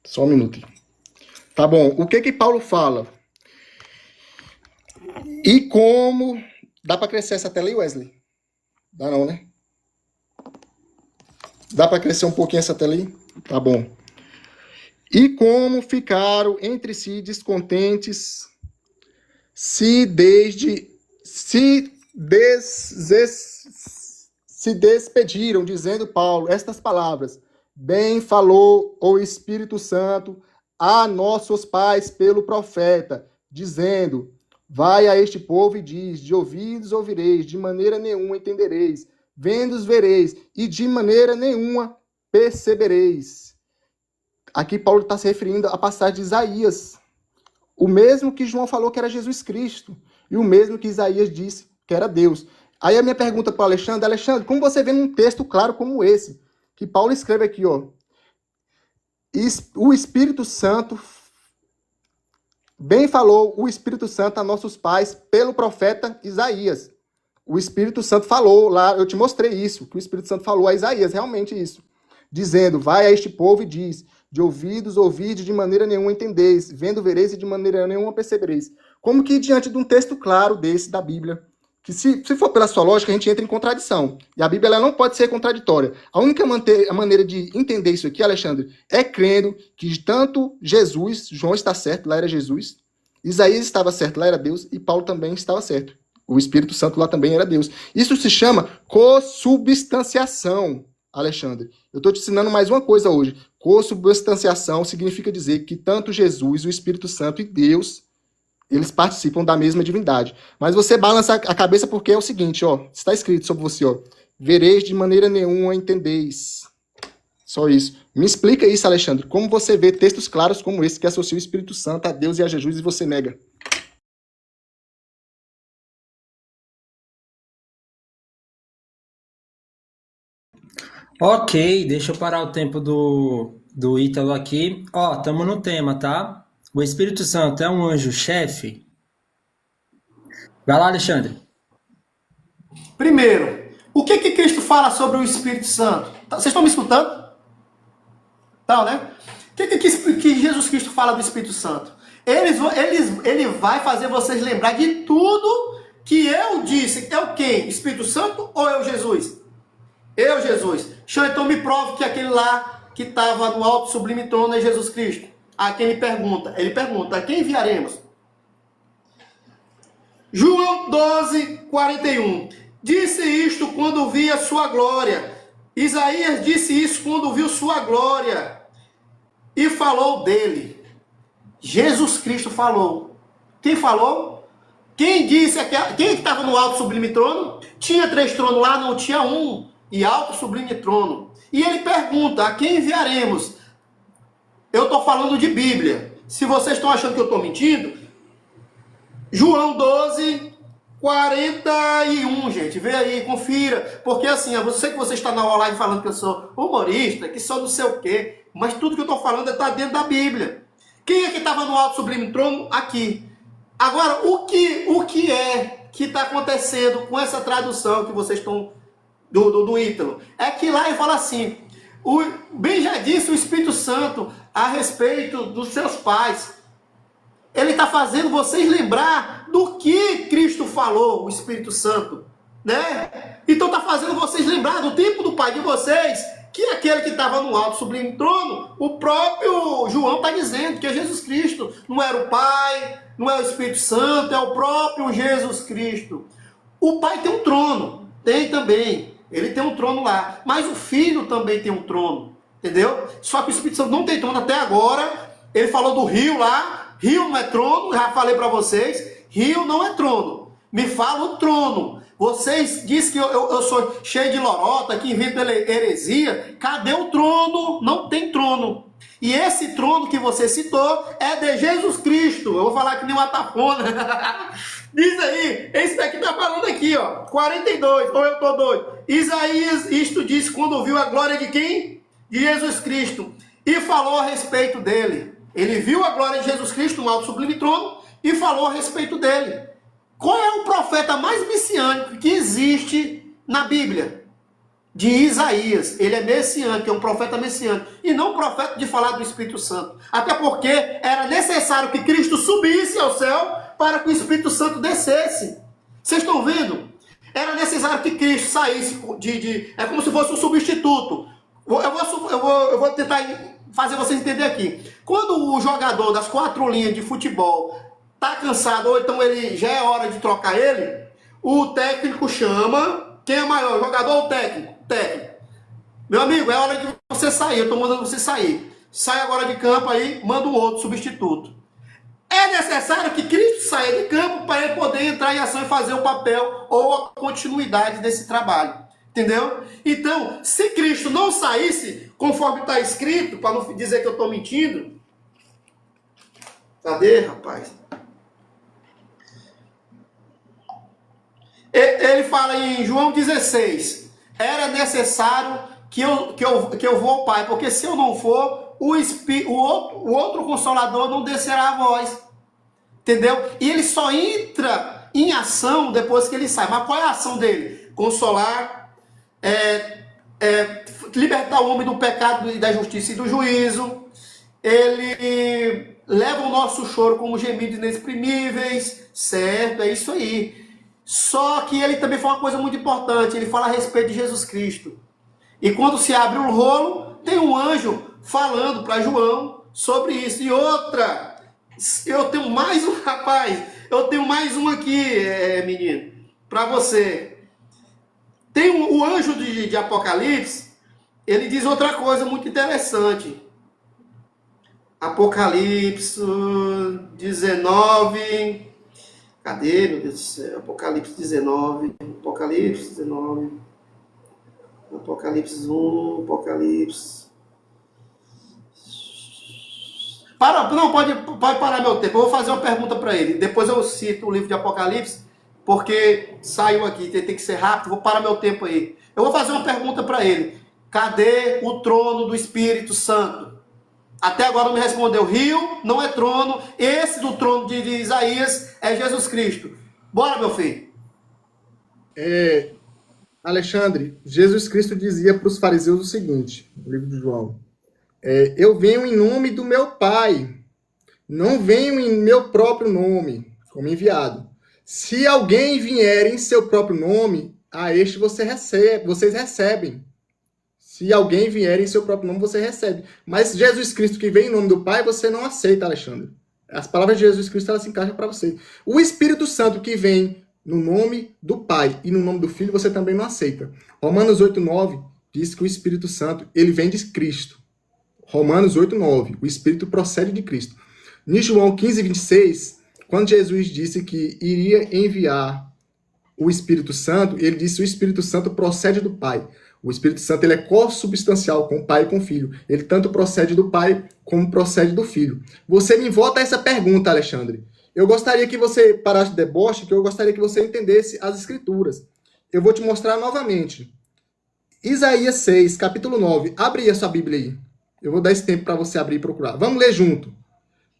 Só um minuto. Tá bom. O que Paulo fala? E como... Dá para crescer essa tela aí, Wesley? Dá não, né? Dá para crescer um pouquinho essa tela aí? Tá bom. E como ficaram entre si descontentes, se despediram, dizendo Paulo estas palavras: bem falou o Espírito Santo a nossos pais pelo profeta, dizendo: vai a este povo e diz, de ouvidos ouvireis, de maneira nenhuma entendereis, vendos vereis, e de maneira nenhuma percebereis. Aqui Paulo está se referindo à passagem de Isaías, o mesmo que João falou que era Jesus Cristo, e o mesmo que Isaías disse que era Deus. Aí a minha pergunta para o Alexandre: Alexandre, como você vê num texto claro como esse, que Paulo escreve aqui, ó, o Espírito Santo, bem falou o Espírito Santo a nossos pais pelo profeta Isaías. O Espírito Santo falou lá, eu te mostrei isso, que o Espírito Santo falou a Isaías, realmente isso, dizendo: vai a este povo e diz, de ouvidos ouvides, de maneira nenhuma entendeis, vendo vereis e de maneira nenhuma percebereis. Como que diante de um texto claro desse da Bíblia, que se for pela sua lógica, a gente entra em contradição. E a Bíblia ela não pode ser contraditória. A única maneira de entender isso aqui, Alexandre, é crendo que tanto Jesus, João está certo, lá era Jesus, Isaías estava certo, lá era Deus, e Paulo também estava certo. O Espírito Santo lá também era Deus. Isso se chama consubstanciação, Alexandre. Eu estou te ensinando mais uma coisa hoje. Consubstanciação significa dizer que tanto Jesus, o Espírito Santo e Deus, eles participam da mesma divindade. Mas você balança a cabeça porque é o seguinte, ó, está escrito sobre você, ó, vereis de maneira nenhuma entendeis. Só isso. Me explica isso, Alexandre. Como você vê textos claros como esse que associam o Espírito Santo a Deus e a Jesus e você nega? Ok, deixa eu parar o tempo do Ítalo aqui. Ó, estamos no tema, tá? O Espírito Santo é um anjo-chefe? Vai lá, Alexandre. Primeiro, o que Cristo fala sobre o Espírito Santo? Vocês estão me escutando? Tá, né? O que Jesus Cristo fala do Espírito Santo? Ele vai fazer vocês lembrar de tudo que eu disse. É o quê? Espírito Santo ou eu, Jesus? Eu, Jesus. Então me prove que aquele lá que estava no alto sublime trono é Jesus Cristo. A quem ele pergunta, a quem enviaremos? João 12, 41. Disse isto quando vi a sua glória. Isaías disse isso quando viu sua glória. E falou dele. Jesus Cristo falou. Quem falou? Quem disse? Quem estava no alto sublime trono? Tinha 3 tronos lá, não tinha um. E alto sublime trono. E ele pergunta, a quem enviaremos? Eu estou falando de Bíblia. Se vocês estão achando que eu estou mentindo, João 12, 41, gente. Vê aí, confira. Porque assim, eu sei que você está na live falando que eu sou humorista, que sou não sei o quê. Mas tudo que eu estou falando está dentro da Bíblia. Quem é que estava no alto sublime trono? Aqui. Agora, o que é que está acontecendo com essa tradução que vocês estão do Ítalo? É que lá ele fala assim, bem já disse o Espírito Santo a respeito dos seus pais. Ele está fazendo vocês lembrar do que Cristo falou, o Espírito Santo, né? Então está fazendo vocês lembrar do tempo do pai de vocês, que aquele que estava no alto sublime trono, o próprio João está dizendo que é Jesus Cristo. Não era o Pai, não é o Espírito Santo, é o próprio Jesus Cristo. O Pai tem um trono, tem também. Ele tem um trono lá. Mas o Filho também tem um trono, entendeu? Só que o Espírito Santo não tem trono até agora. Ele falou do rio lá. Rio não é trono, já falei para vocês. Rio não é trono. Me fala o trono. Vocês dizem que eu sou cheio de lorota, que invento heresia. Cadê o trono? Não tem trono. E esse trono que você citou é de Jesus Cristo. Eu vou falar que nem uma tafona. Diz aí, esse daqui tá falando aqui, ó. 42, ou eu tô doido. Isaías, isto disse quando viu a glória de quem? De Jesus Cristo. E falou a respeito dele. Ele viu a glória de Jesus Cristo no alto sublime trono e falou a respeito dele. Qual é o profeta mais messiânico que existe na Bíblia? De Isaías. Ele é messiânico, é um profeta messiânico. E não profeta de falar do Espírito Santo. Até porque era necessário que Cristo subisse ao céu para que o Espírito Santo descesse. Vocês estão vendo? Era necessário que Cristo saísse é como se fosse um substituto. Eu vou tentar fazer vocês entenderem aqui. quando o jogador das 4 linhas de futebol tá cansado, ou então ele já é hora de trocar ele, o técnico chama, quem é maior, o jogador ou o técnico? Técnico. Meu amigo, é hora de você sair, eu tô mandando você sair. Sai agora de campo aí, manda um outro substituto. É necessário que Cristo saia de campo para ele poder entrar em ação e fazer o papel ou a continuidade desse trabalho. Entendeu? Então, se Cristo não saísse, conforme está escrito, para não dizer que eu estou mentindo. Cadê, rapaz? Ele fala em João 16. Era necessário que eu vou ao Pai, porque se eu não for, o outro Consolador não descerá a voz. Entendeu? E ele só entra em ação depois que ele sai. Mas qual é a ação dele? Consolar, libertar o homem do pecado, da justiça e do juízo. Ele leva o nosso choro como gemidos inexprimíveis. Certo? É isso aí. Só que ele também fala uma coisa muito importante. Ele fala a respeito de Jesus Cristo. E quando se abre um rolo, tem um anjo falando para João sobre isso. E outra, eu tenho mais um, rapaz, eu tenho mais um aqui, menino, para você. Tem o anjo de Apocalipse, ele diz outra coisa muito interessante. Apocalipse 19, cadê, meu Deus do céu? Apocalipse 19, Apocalipse 19, Apocalipse 1, Apocalipse... Não, pode parar meu tempo. Eu vou fazer uma pergunta para ele. Depois eu cito o livro de Apocalipse, porque saiu aqui, tem que ser rápido. Vou parar meu tempo aí. Eu vou fazer uma pergunta para ele. Cadê o trono do Espírito Santo? Até agora não me respondeu. Rio não é trono. Esse do trono de Isaías é Jesus Cristo. Bora, meu filho. Alexandre, Jesus Cristo dizia para os fariseus o seguinte, no livro de João: eu venho em nome do meu Pai, não venho em meu próprio nome, como enviado. Se alguém vier em seu próprio nome, a este vocês recebem. Se alguém vier em seu próprio nome, você recebe. Mas Jesus Cristo que vem em nome do Pai, você não aceita, Alexandre. As palavras de Jesus Cristo, elas se encaixam para você. O Espírito Santo que vem no nome do Pai e no nome do Filho, você também não aceita. Romanos 8:9 diz que o Espírito Santo, ele vem de Cristo. Romanos 8:9, o Espírito procede de Cristo. Em João 15:26, quando Jesus disse que iria enviar o Espírito Santo, ele disse que o Espírito Santo procede do Pai. O Espírito Santo, ele é consubstancial com o Pai e com o Filho. Ele tanto procede do Pai como procede do Filho. Você me volta a essa pergunta, Alexandre. Eu gostaria que você parasse de deboche, que eu gostaria que você entendesse as Escrituras. Eu vou te mostrar novamente. Isaías 6, capítulo 9. Abre aí a sua Bíblia aí. Eu vou dar esse tempo para você abrir e procurar. Vamos ler junto.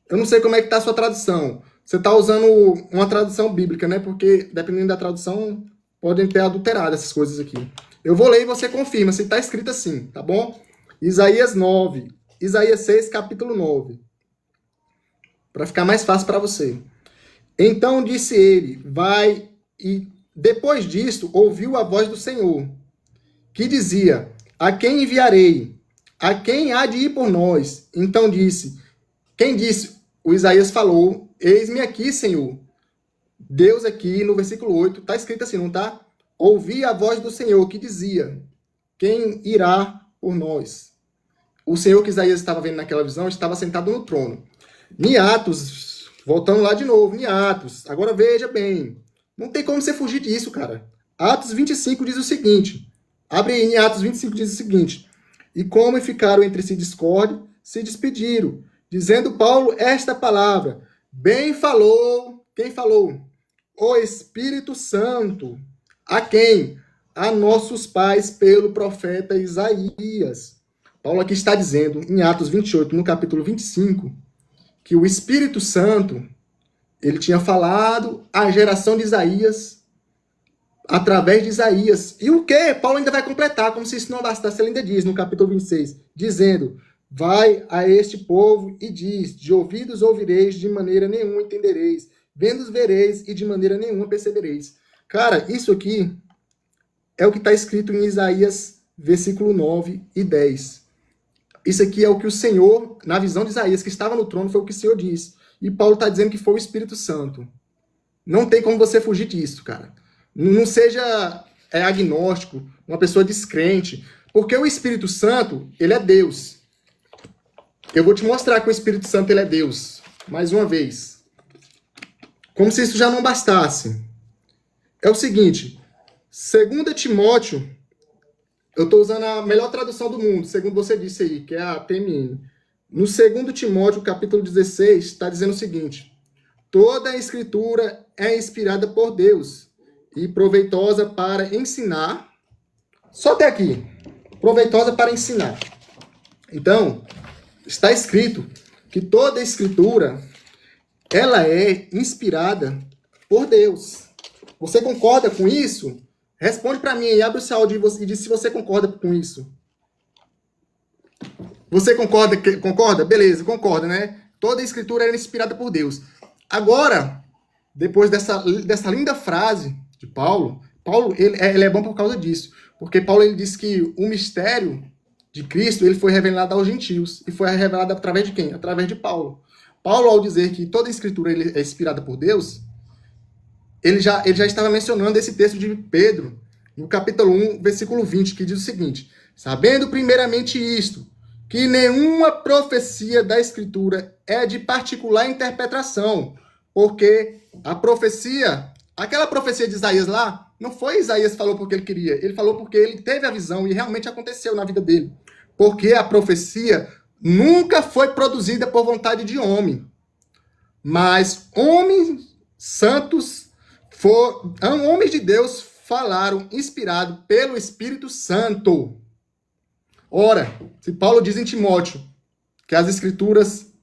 Eu não sei como é que está a sua tradução. Você está usando uma tradução bíblica, né? Porque, dependendo da tradução, podem ter adulterado essas coisas aqui. Eu vou ler e você confirma se está escrito assim, tá bom? Isaías 9. Isaías 6, capítulo 9. Para ficar mais fácil para você. Então disse ele, vai, e depois disto ouviu a voz do Senhor, que dizia, a quem enviarei? A quem há de ir por nós? Então disse, quem disse? O Isaías falou, eis-me aqui, Senhor. Deus aqui, no versículo 8, está escrito assim, não está? Ouvi a voz do Senhor, que dizia, quem irá por nós? O Senhor que Isaías estava vendo naquela visão estava sentado no trono. Em Atos, voltando lá de novo, em Atos, agora veja bem, não tem como você fugir disso, cara. Atos 25 diz o seguinte, abre aí, em Atos 25 diz o seguinte, e como ficaram entre si discórdia, se despediram, dizendo Paulo esta palavra, bem falou, quem falou? O Espírito Santo. A quem? A nossos pais pelo profeta Isaías. Paulo aqui está dizendo, em Atos 28, no capítulo 25, que o Espírito Santo, ele tinha falado à geração de Isaías, através de Isaías. E o que? Paulo ainda vai completar, como se isso não bastasse, ele ainda diz, no capítulo 26, dizendo, vai a este povo e diz, de ouvidos ouvireis, de maneira nenhuma entendereis, vendos vereis e de maneira nenhuma percebereis. Cara, isso aqui é o que está escrito em Isaías, versículo 9 e 10. Isso aqui é o que o Senhor, na visão de Isaías, que estava no trono, foi o que o Senhor disse. E Paulo está dizendo que foi o Espírito Santo. Não tem como você fugir disso, cara. Não seja agnóstico, uma pessoa descrente, porque o Espírito Santo, ele é Deus. Eu vou te mostrar que o Espírito Santo, ele é Deus. Mais uma vez. Como se isso já não bastasse. É o seguinte, 2 Timóteo, eu estou usando a melhor tradução do mundo, segundo você disse aí, que é a TMN. No 2 Timóteo, capítulo 16, está dizendo o seguinte, toda a escritura é inspirada por Deus e proveitosa para ensinar, só até aqui, proveitosa para ensinar. Então, está escrito que toda a escritura, ela é inspirada por Deus. Você concorda com isso? Responde para mim e abre o seu áudio e diz se você concorda com isso. Você concorda? Concorda? Beleza, concorda, né? Toda a escritura era inspirada por Deus. Agora, depois dessa linda frase de Paulo, ele é bom por causa disso. Porque Paulo ele disse que o mistério de Cristo ele foi revelado aos gentios. E foi revelado através de quem? Através de Paulo. Paulo, ao dizer que toda a escritura ele é inspirada por Deus, ele já estava mencionando esse texto de Pedro, no capítulo 1, versículo 20, que diz o seguinte, sabendo primeiramente isto, que nenhuma profecia da Escritura é de particular interpretação, porque a profecia, aquela profecia de Isaías lá, não foi Isaías que falou porque ele queria, ele falou porque ele teve a visão e realmente aconteceu na vida dele. Porque a profecia nunca foi produzida por vontade de homem, mas homens santos, homens de Deus falaram inspirado pelo Espírito Santo. Ora, se Paulo diz em Timóteo que as escrituras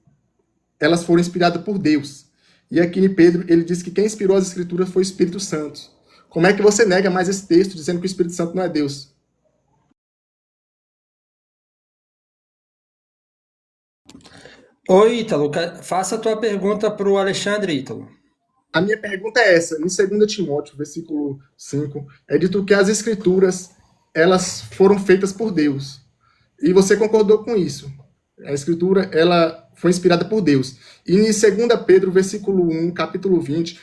elas foram inspiradas por Deus, E aqui em Pedro, ele diz que quem inspirou as Escrituras foi o Espírito Santo. Como é que você nega mais esse texto dizendo que o Espírito Santo não é Deus? Oi, Ítalo, faça a tua pergunta para o Alexandre, Ítalo. A minha pergunta é essa, em 2 Timóteo, versículo 5, é dito que as Escrituras, elas foram feitas por Deus. E você concordou com isso. A Escritura, ela foi inspirada por Deus. E em 2 Pedro, versículo 1, capítulo 20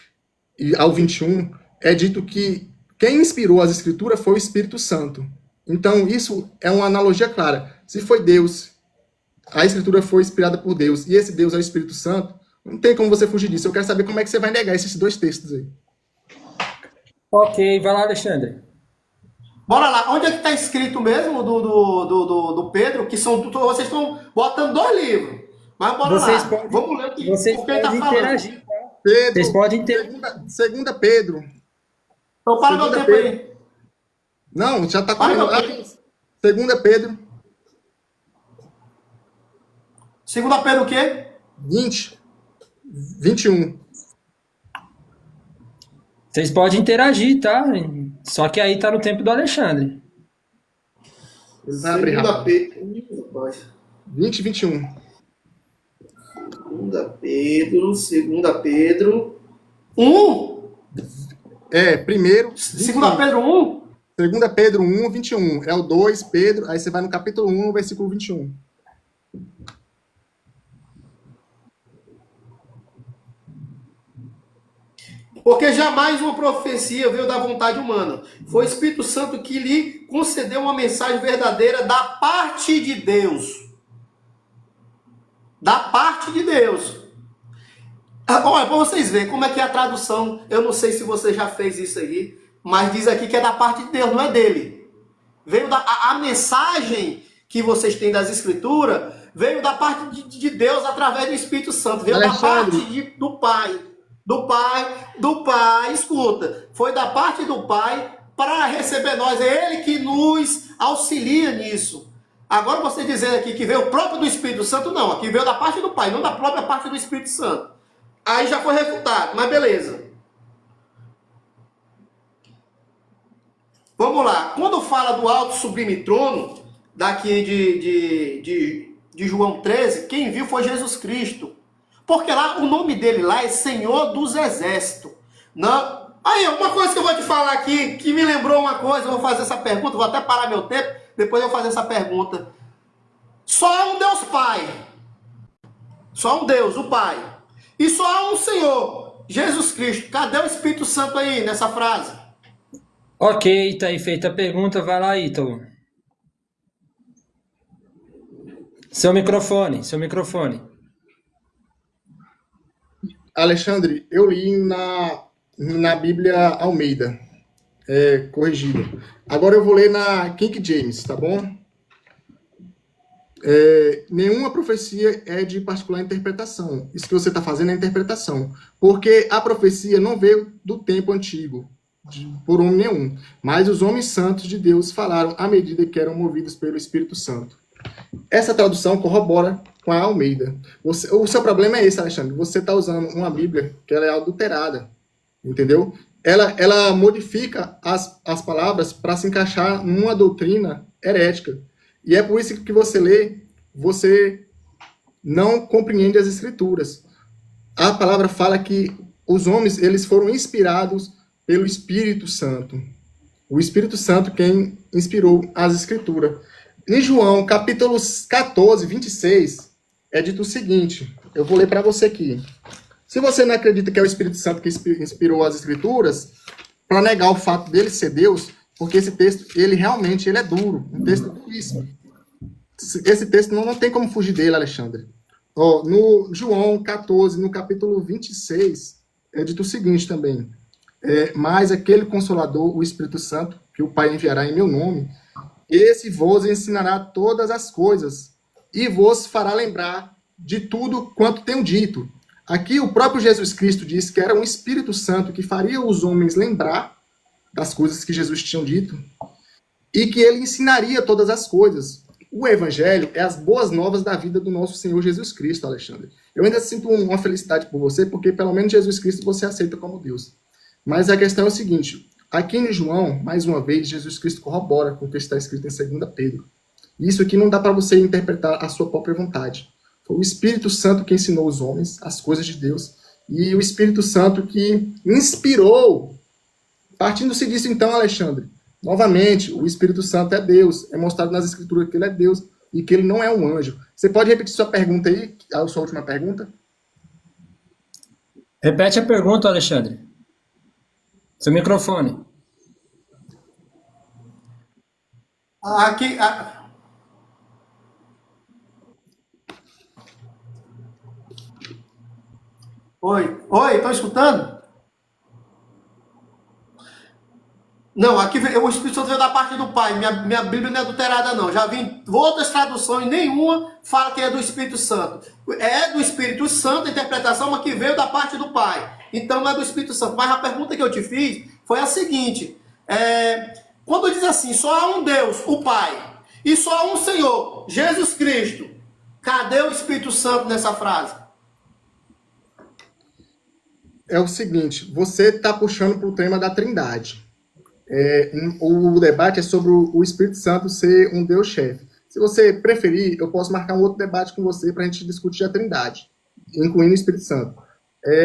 ao 21, é dito que quem inspirou as Escrituras foi o Espírito Santo. Então, isso é uma analogia clara. Se foi Deus, a Escritura foi inspirada por Deus, e esse Deus é o Espírito Santo, não tem como você fugir disso. Eu quero saber como é que você vai negar esses dois textos aí. Ok, vai lá, Alexandre. Bora lá. Onde é que está escrito mesmo do Pedro? Que são, vocês estão botando 2 livros. Mas bora lá. Vamos ler o que ele está falando. Interagir, tá? Pedro, Vocês podem interagir. Segunda Pedro. Então para meu tempo aí. Não, já está Para correndo. meu tempo. Segunda Pedro. 2 Pedro o quê? 21. Vocês podem interagir, tá? Só que aí tá no tempo do Alexandre. Ele vai abrir rápido. Pedro. 20 e 21. 2 Pedro. 1? Primeiro. 2 Pedro 1? 2 Pedro 1, 21. É o 2, Pedro. Aí você vai no capítulo 1, versículo 21. Porque jamais uma profecia veio da vontade humana. Foi o Espírito Santo que lhe concedeu uma mensagem verdadeira da parte de Deus. Da parte de Deus. Olha, para vocês verem como é que é a tradução. Eu não sei se você já fez isso aí, mas diz aqui que é da parte de Deus, não é dele. Veio a mensagem que vocês têm das Escrituras, veio da parte de Deus através do Espírito Santo. Veio Alexandre. da parte do Pai. Do Pai, escuta, foi da parte do Pai para receber nós, é Ele que nos auxilia nisso. Agora você dizendo aqui que veio o próprio do Espírito Santo, não, aqui veio da parte do Pai, não da própria parte do Espírito Santo. Aí já foi refutado, mas beleza. Vamos lá, quando fala do alto sublime trono, daqui de João 13, quem viu foi Jesus Cristo. Porque lá, o nome dele lá é Senhor dos Exércitos. Não. Aí, uma coisa que eu vou te falar aqui, que me lembrou uma coisa, eu vou fazer essa pergunta, vou até parar meu tempo, depois eu vou fazer essa pergunta. Só há um Deus Pai. Só há um Deus, o Pai. E só há um Senhor, Jesus Cristo. Cadê o Espírito Santo aí, nessa frase? Ok, tá aí feita a pergunta, vai lá, Ítalo. Seu microfone. Alexandre, eu li na Bíblia Almeida, corrigida. Agora eu vou ler na King James, tá bom? Nenhuma profecia é de particular interpretação. Isso que você está fazendo é interpretação. Porque a profecia não veio do tempo antigo, por homem nenhum. Mas os homens santos de Deus falaram à medida que eram movidos pelo Espírito Santo. Essa tradução corrobora com a Almeida. O seu problema é esse, Alexandre. Você está usando uma Bíblia que ela é adulterada, entendeu? Ela modifica as palavras para se encaixar numa doutrina herética. E é por isso que você lê, você não compreende as Escrituras. A palavra fala que os homens eles foram inspirados pelo Espírito Santo. O Espírito Santo quem inspirou as Escrituras. Em João, capítulo 14, 26, é dito o seguinte, eu vou ler para você aqui. Se você não acredita que é o Espírito Santo que inspirou as Escrituras, para negar o fato dele ser Deus, porque esse texto, ele realmente é duro, um texto duríssimo. Esse texto não tem como fugir dele, Alexandre. No João 14, no capítulo 26, é dito o seguinte também. Mas aquele Consolador, o Espírito Santo, que o Pai enviará em meu nome, esse vos ensinará todas as coisas e vos fará lembrar de tudo quanto tenho dito. Aqui o próprio Jesus Cristo disse que era um Espírito Santo que faria os homens lembrar das coisas que Jesus tinha dito e que ele ensinaria todas as coisas. O evangelho é as boas novas da vida do nosso Senhor Jesus Cristo, Alexandre. Eu ainda sinto uma felicidade por você, porque pelo menos Jesus Cristo você aceita como Deus. Mas a questão é o seguinte, aqui em João, mais uma vez, Jesus Cristo corrobora com o que está escrito em 2 Pedro. Isso aqui não dá para você interpretar a sua própria vontade. Foi o Espírito Santo que ensinou os homens as coisas de Deus, e o Espírito Santo que inspirou. Partindo-se disso então, Alexandre, novamente, o Espírito Santo é Deus. É mostrado nas Escrituras que ele é Deus e que ele não é um anjo. Você pode repetir sua pergunta aí? A sua última pergunta? Repete a pergunta, Alexandre. Seu microfone. Aqui... Oi, estão escutando? Não, aqui o Espírito Santo veio da parte do Pai. Minha Bíblia não é adulterada, não. Já vi em outras traduções, nenhuma fala que é do Espírito Santo. É do Espírito Santo a interpretação, mas que veio da parte do Pai. Então não é do Espírito Santo. Mas a pergunta que eu te fiz foi a seguinte. Quando diz assim, só há um Deus, o Pai, e só há um Senhor, Jesus Cristo, cadê o Espírito Santo nessa frase? É o seguinte, você está puxando para o tema da Trindade. O debate é sobre o Espírito Santo ser um Deus-chefe. Se você preferir, eu posso marcar um outro debate com você para a gente discutir a Trindade, incluindo o Espírito Santo.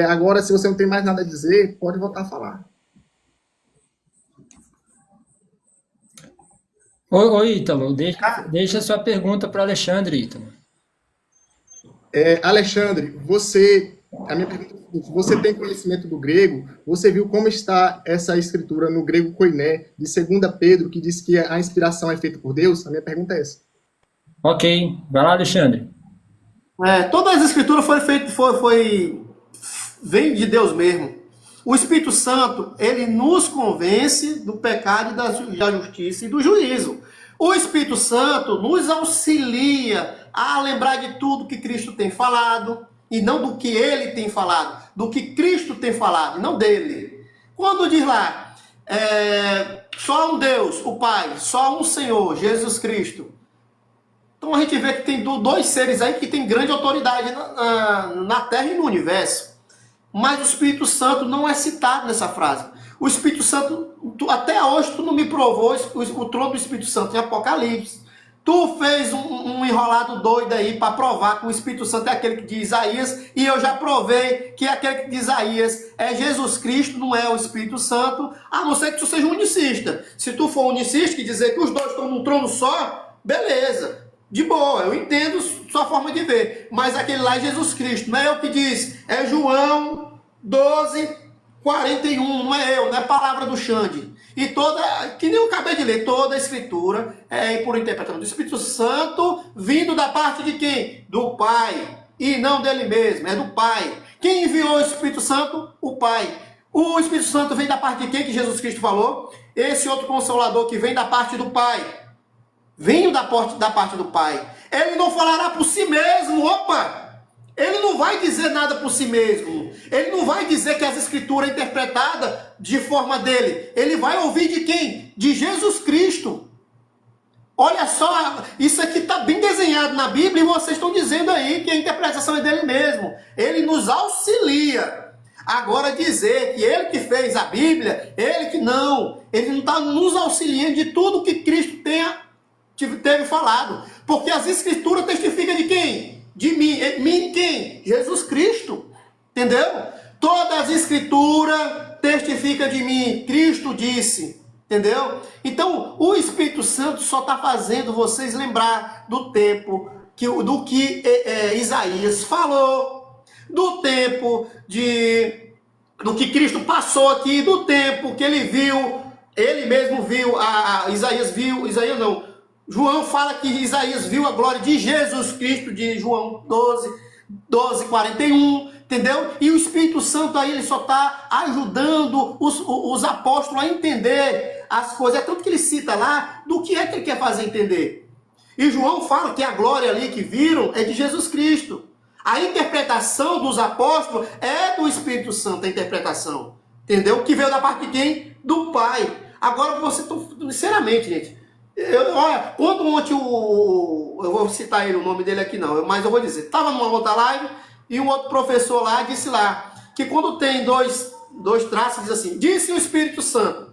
Agora, se você não tem mais nada a dizer, pode voltar a falar. Oi, Ítalo, deixa a sua pergunta para o Alexandre, Ítalo. Alexandre, a minha pergunta é a seguinte, você tem conhecimento do grego? Você viu como está essa escritura no grego koiné, de 2 Pedro, que diz que a inspiração é feita por Deus? A minha pergunta é essa. Ok, vai lá, Alexandre. Todas as escrituras vem de Deus mesmo. O Espírito Santo, ele nos convence do pecado, da justiça e do juízo. O Espírito Santo nos auxilia a lembrar de tudo que Cristo tem falado, e não do que ele tem falado, do que Cristo tem falado, não dele. Quando diz lá, só um Deus, o Pai, só um Senhor, Jesus Cristo. Então a gente vê que tem dois seres aí que tem grande autoridade na Terra e no universo. Mas o Espírito Santo não é citado nessa frase. O Espírito Santo, até hoje tu não me provou o trono do Espírito Santo em Apocalipse. Tu fez um enrolado doido aí para provar que o Espírito Santo é aquele que de Isaías, e eu já provei que aquele que de Isaías é Jesus Cristo, não é o Espírito Santo, a não ser que tu seja um unicista. Se tu for unicista e dizer que os dois estão num trono só, beleza, de boa, eu entendo sua forma de ver, mas aquele lá é Jesus Cristo, não é eu que diz, é João 12:41, não é eu, não é palavra do Xande. E que nem eu acabei de ler, toda a escritura é por interpretação do Espírito Santo, vindo da parte de quem? Do Pai, e não dele mesmo, é do Pai. Quem enviou o Espírito Santo? O Pai. O Espírito Santo vem da parte de quem que Jesus Cristo falou? Esse outro Consolador que vem da parte do Pai. Vindo da parte do Pai. Ele não falará por si mesmo, opa! Ele não vai dizer nada por si mesmo. Ele não vai dizer que as escrituras é interpretada de forma dele. Ele vai ouvir de quem? De Jesus Cristo. Olha só, isso aqui está bem desenhado na Bíblia e vocês estão dizendo aí que a interpretação é dele mesmo. Ele nos auxilia. Agora dizer que ele que fez a Bíblia, ele não está nos auxiliando de tudo que Cristo teve falado. Porque as escrituras testificam de quem? De mim. Mim quem? Jesus Cristo. Entendeu? Todas as escrituras testificam de mim. Cristo disse. Entendeu? Então, o Espírito Santo só está fazendo vocês lembrar do tempo, do que Isaías falou, do tempo do que Cristo passou aqui, do tempo que ele viu, ele mesmo viu, Isaías não, João fala que Isaías viu a glória de Jesus Cristo, de João 12:41, entendeu? E o Espírito Santo aí, ele só está ajudando os apóstolos a entender as coisas. É tanto que ele cita lá do que é que ele quer fazer entender. E João fala que a glória ali que viram é de Jesus Cristo. A interpretação dos apóstolos é do Espírito Santo, a interpretação. Entendeu? Que veio da parte de quem? Do Pai. Agora, sinceramente, gente, Olha, quando ontem eu vou citar ele, o nome dele aqui não, mas eu vou dizer, estava numa outra live e um outro professor lá disse lá que quando tem dois traços, diz assim, disse o Espírito Santo,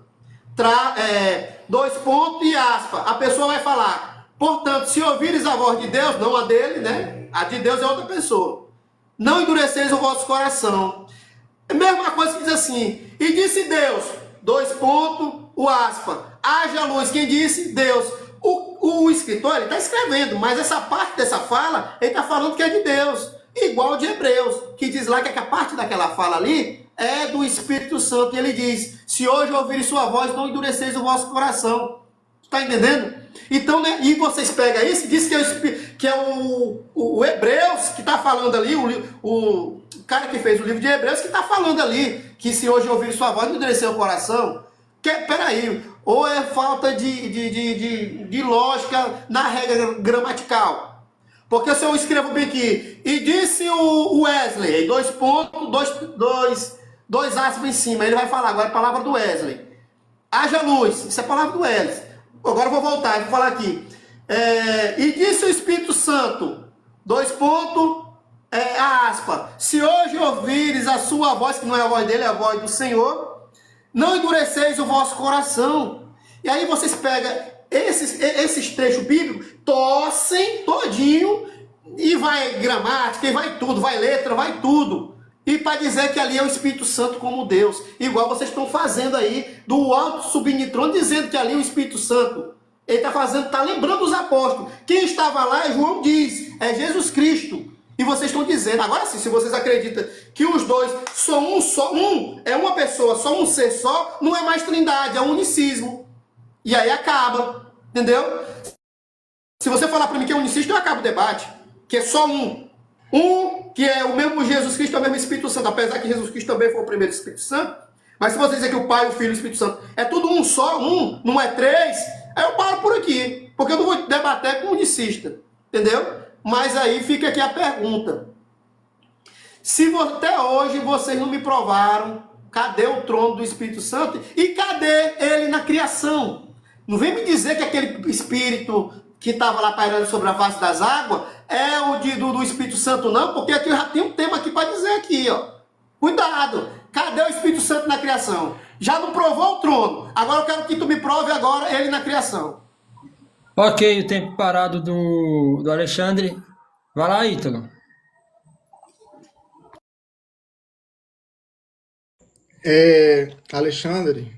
dois pontos e aspa, a pessoa vai falar, portanto, se ouvires a voz de Deus, não a dele, né? A de Deus é outra pessoa. Não endureceis o vosso coração. É a mesma coisa que diz assim, e disse Deus, dois pontos, o aspa, haja luz. Quem disse? Deus. O escritor, ele está escrevendo, mas essa parte dessa fala, ele está falando que é de Deus. Igual de Hebreus, que diz lá que a parte daquela fala ali é do Espírito Santo. E ele diz, se hoje ouvirem sua voz, não endureceis o vosso coração. Está entendendo? Então, né, e vocês pegam isso e diz que é o Hebreus que está falando ali, o cara que fez o livro de Hebreus que está falando ali, que se hoje ouvir sua voz, não endurecer o coração. Peraí, ou é falta de lógica na regra gramatical. Porque se eu escrevo bem aqui, e disse o Wesley, dois pontos, dois aspas em cima, ele vai falar, agora é a palavra do Wesley. Haja luz, isso é a palavra do Wesley. Agora eu vou voltar, vou falar aqui. E disse o Espírito Santo, dois pontos, aspa, se hoje ouvires a sua voz, que não é a voz dele, é a voz do Senhor, não endureceis o vosso coração. E aí vocês pegam esses trechos bíblicos, torcem todinho, e vai gramática, e vai tudo, vai letra, vai tudo. E para dizer que ali é o Espírito Santo como Deus. Igual vocês estão fazendo aí, do alto subnitrônio, dizendo que ali é o Espírito Santo. Ele está lembrando os apóstolos. Quem estava lá, João diz, é Jesus Cristo. E vocês estão dizendo, agora sim, se vocês acreditam que os dois são um, é uma pessoa, só um ser só, não é mais trindade, é unicismo. E aí acaba, entendeu? Se você falar para mim que é unicismo, eu acabo o debate, que é só um. Um, que é o mesmo Jesus Cristo, é o mesmo Espírito Santo, apesar que Jesus Cristo também foi o primeiro Espírito Santo. Mas se você dizer que o Pai, o Filho e o Espírito Santo é tudo um só, um, não é três, aí eu paro por aqui, porque eu não vou debater com um unicista, entendeu? Mas aí fica aqui a pergunta. Se até hoje vocês não me provaram, cadê o trono do Espírito Santo? E cadê ele na criação? Não vem me dizer que aquele Espírito que estava lá pairando sobre a face das águas é o do Espírito Santo, não, porque aqui já tem um tema aqui para dizer aqui, ó. Cuidado! Cadê o Espírito Santo na criação? Já não provou o trono. Agora eu quero que tu me prove agora ele na criação. Ok, o tempo parado do Alexandre. Vai lá, Ítalo. Alexandre,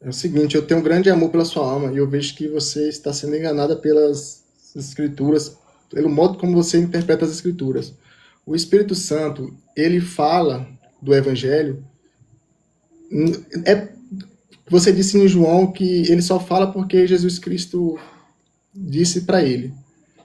é o seguinte, eu tenho um grande amor pela sua alma e eu vejo que você está sendo enganada pelas escrituras, pelo modo como você interpreta as escrituras. O Espírito Santo, ele fala do Evangelho. Você disse em João que ele só fala porque Jesus Cristo disse para ele.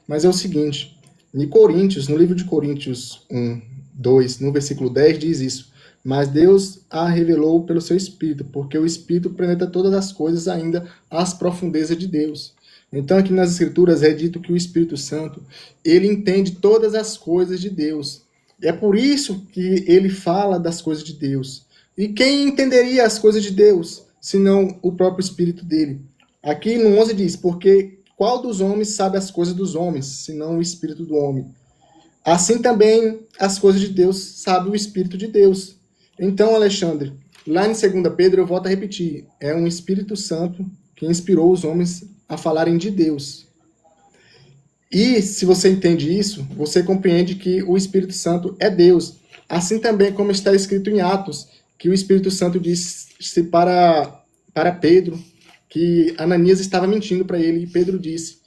Mas é o seguinte, em Coríntios, no livro de Coríntios 1, 2, no versículo 10, diz isso. Mas Deus a revelou pelo seu Espírito, porque o Espírito penetra todas as coisas, ainda as profundezas de Deus. Então aqui nas Escrituras é dito que o Espírito Santo, ele entende todas as coisas de Deus. É por isso que ele fala das coisas de Deus. E quem entenderia as coisas de Deus, senão o próprio Espírito dele? Aqui no 11 diz, porque qual dos homens sabe as coisas dos homens, senão o Espírito do homem? Assim também as coisas de Deus sabe o Espírito de Deus. Então, Alexandre, lá em 2 Pedro, eu volto a repetir, é um Espírito Santo que inspirou os homens a falarem de Deus. E se você entende isso, você compreende que o Espírito Santo é Deus. Assim também como está escrito em Atos, que o Espírito Santo disse para Pedro que Ananias estava mentindo para ele, e Pedro disse,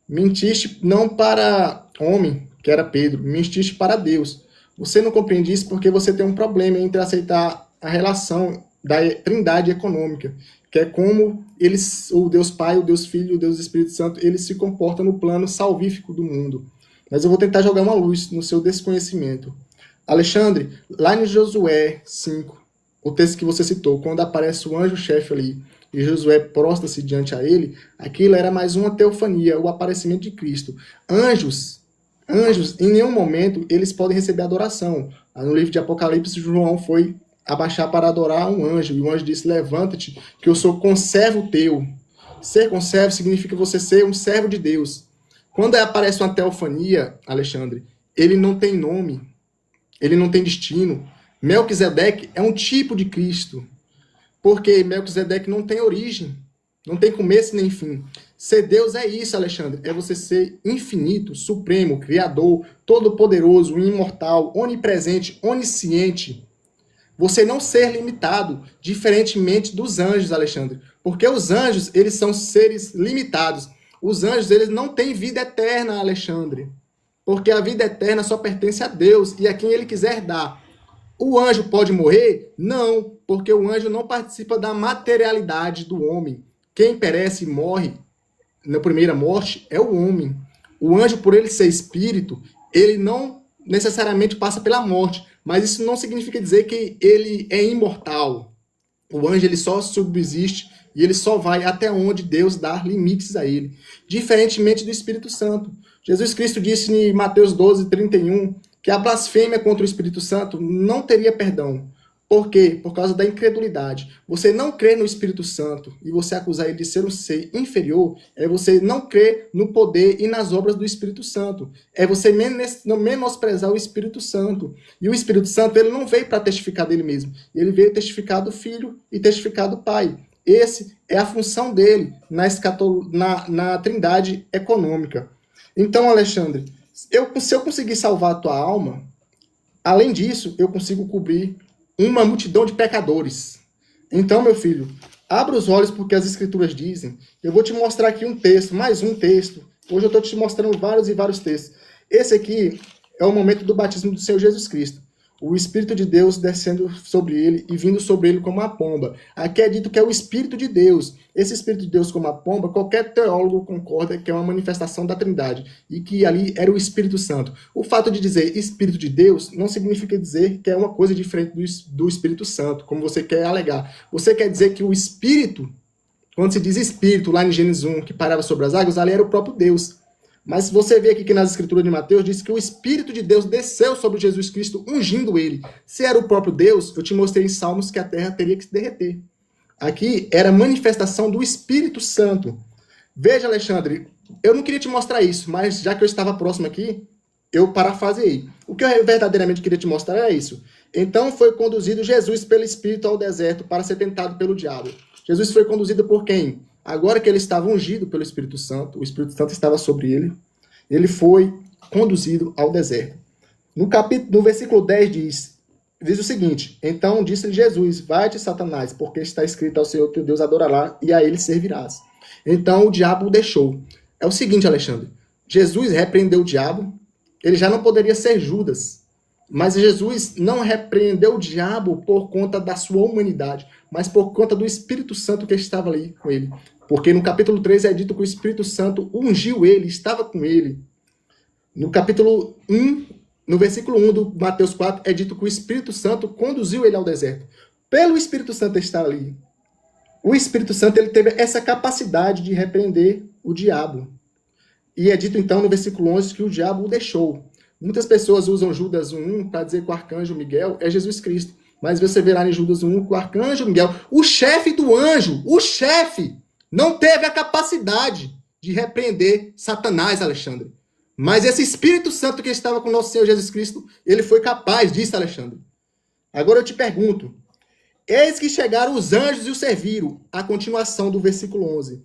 mentiste não para homem, que era Pedro, mentiste para Deus. Você não compreende isso porque você tem um problema entre aceitar a relação da trindade econômica, que é como eles, o Deus Pai, o Deus Filho, o Deus Espírito Santo, eles se comportam no plano salvífico do mundo. Mas eu vou tentar jogar uma luz no seu desconhecimento. Alexandre, lá em Josué 5, o texto que você citou, quando aparece o anjo-chefe ali, e Josué prostra-se diante a ele, aquilo era mais uma teofania, o aparecimento de Cristo. Anjos, em nenhum momento, eles podem receber adoração. No livro de Apocalipse, João foi abaixar para adorar um anjo, e o anjo disse, levanta-te, que eu sou conservo teu. Ser conservo significa você ser um servo de Deus. Quando aparece uma teofania, Alexandre, ele não tem nome, ele não tem destino. Melquisedeque é um tipo de Cristo, porque Melquisedeque não tem origem, não tem começo nem fim. Ser Deus é isso, Alexandre, é você ser infinito, supremo, criador, todo-poderoso, imortal, onipresente, onisciente. Você não ser limitado, diferentemente dos anjos, Alexandre, porque os anjos, eles são seres limitados. Os anjos, eles não têm vida eterna, Alexandre, porque a vida eterna só pertence a Deus e a quem ele quiser dar. O anjo pode morrer? Não, porque o anjo não participa da materialidade do homem. Quem perece e morre na primeira morte é o homem. O anjo, por ele ser espírito, ele não necessariamente passa pela morte, mas isso não significa dizer que ele é imortal. O anjo, ele só subsiste e ele só vai até onde Deus dá limites a ele, diferentemente do Espírito Santo. Jesus Cristo disse em Mateus 12:31 que a blasfêmia contra o Espírito Santo não teria perdão. Por quê? Por causa da incredulidade. Você não crer no Espírito Santo e você acusar ele de ser um ser inferior, é você não crer no poder e nas obras do Espírito Santo. É você menosprezar o Espírito Santo. E o Espírito Santo, ele não veio para testificar dele mesmo. Ele veio testificar do Filho e testificar do Pai. Esse é a função dele na trindade econômica. Então, Alexandre, se eu conseguir salvar a tua alma, além disso, eu consigo cobrir uma multidão de pecadores. Então, meu filho, abra os olhos porque as Escrituras dizem. Eu vou te mostrar aqui um texto, mais um texto. Hoje eu estou te mostrando vários e vários textos. Esse aqui é o momento do batismo do Senhor Jesus Cristo. O Espírito de Deus descendo sobre ele e vindo sobre ele como uma pomba. Aqui é dito que é o Espírito de Deus. Esse Espírito de Deus como uma pomba, qualquer teólogo concorda que é uma manifestação da Trindade. E que ali era o Espírito Santo. O fato de dizer Espírito de Deus não significa dizer que é uma coisa diferente do Espírito Santo, como você quer alegar. Você quer dizer que o Espírito, quando se diz Espírito, lá em Gênesis 1, que parava sobre as águas, ali era o próprio Deus. Mas você vê aqui que nas Escrituras de Mateus diz que o Espírito de Deus desceu sobre Jesus Cristo, ungindo ele. Se era o próprio Deus, eu te mostrei em Salmos que a terra teria que se derreter. Aqui era manifestação do Espírito Santo. Veja, Alexandre, eu não queria te mostrar isso, mas já que eu estava próximo aqui, eu parafraseei. O que eu verdadeiramente queria te mostrar é isso. Então foi conduzido Jesus pelo Espírito ao deserto para ser tentado pelo diabo. Jesus foi conduzido por quem? Agora que ele estava ungido pelo Espírito Santo, o Espírito Santo estava sobre ele, ele foi conduzido ao deserto. No versículo 10 diz o seguinte: então disse-lhe Jesus, vai-te, Satanás, porque está escrito ao Senhor teu Deus adorará e a ele servirás. Então o diabo o deixou. É o seguinte, Alexandre, Jesus repreendeu o diabo, ele já não poderia ser Judas, mas Jesus não repreendeu o diabo por conta da sua humanidade, mas por conta do Espírito Santo que estava ali com ele. Porque no capítulo 3 é dito que o Espírito Santo ungiu ele, estava com ele. No capítulo 1, no versículo 1 do Mateus 4, é dito que o Espírito Santo conduziu ele ao deserto. Pelo Espírito Santo estar ali, o Espírito Santo ele teve essa capacidade de repreender o diabo. E é dito então no versículo 11 que o diabo o deixou. Muitas pessoas usam Judas 1 para dizer que o arcanjo Miguel é Jesus Cristo. Mas você verá em Judas 1 que o arcanjo Miguel, o chefe do anjo, o chefe, não teve a capacidade de repreender Satanás, Alexandre. Mas esse Espírito Santo que estava com o nosso Senhor Jesus Cristo, ele foi capaz disso, Alexandre. Agora eu te pergunto, eis que chegaram os anjos e o serviram, a continuação do versículo 11.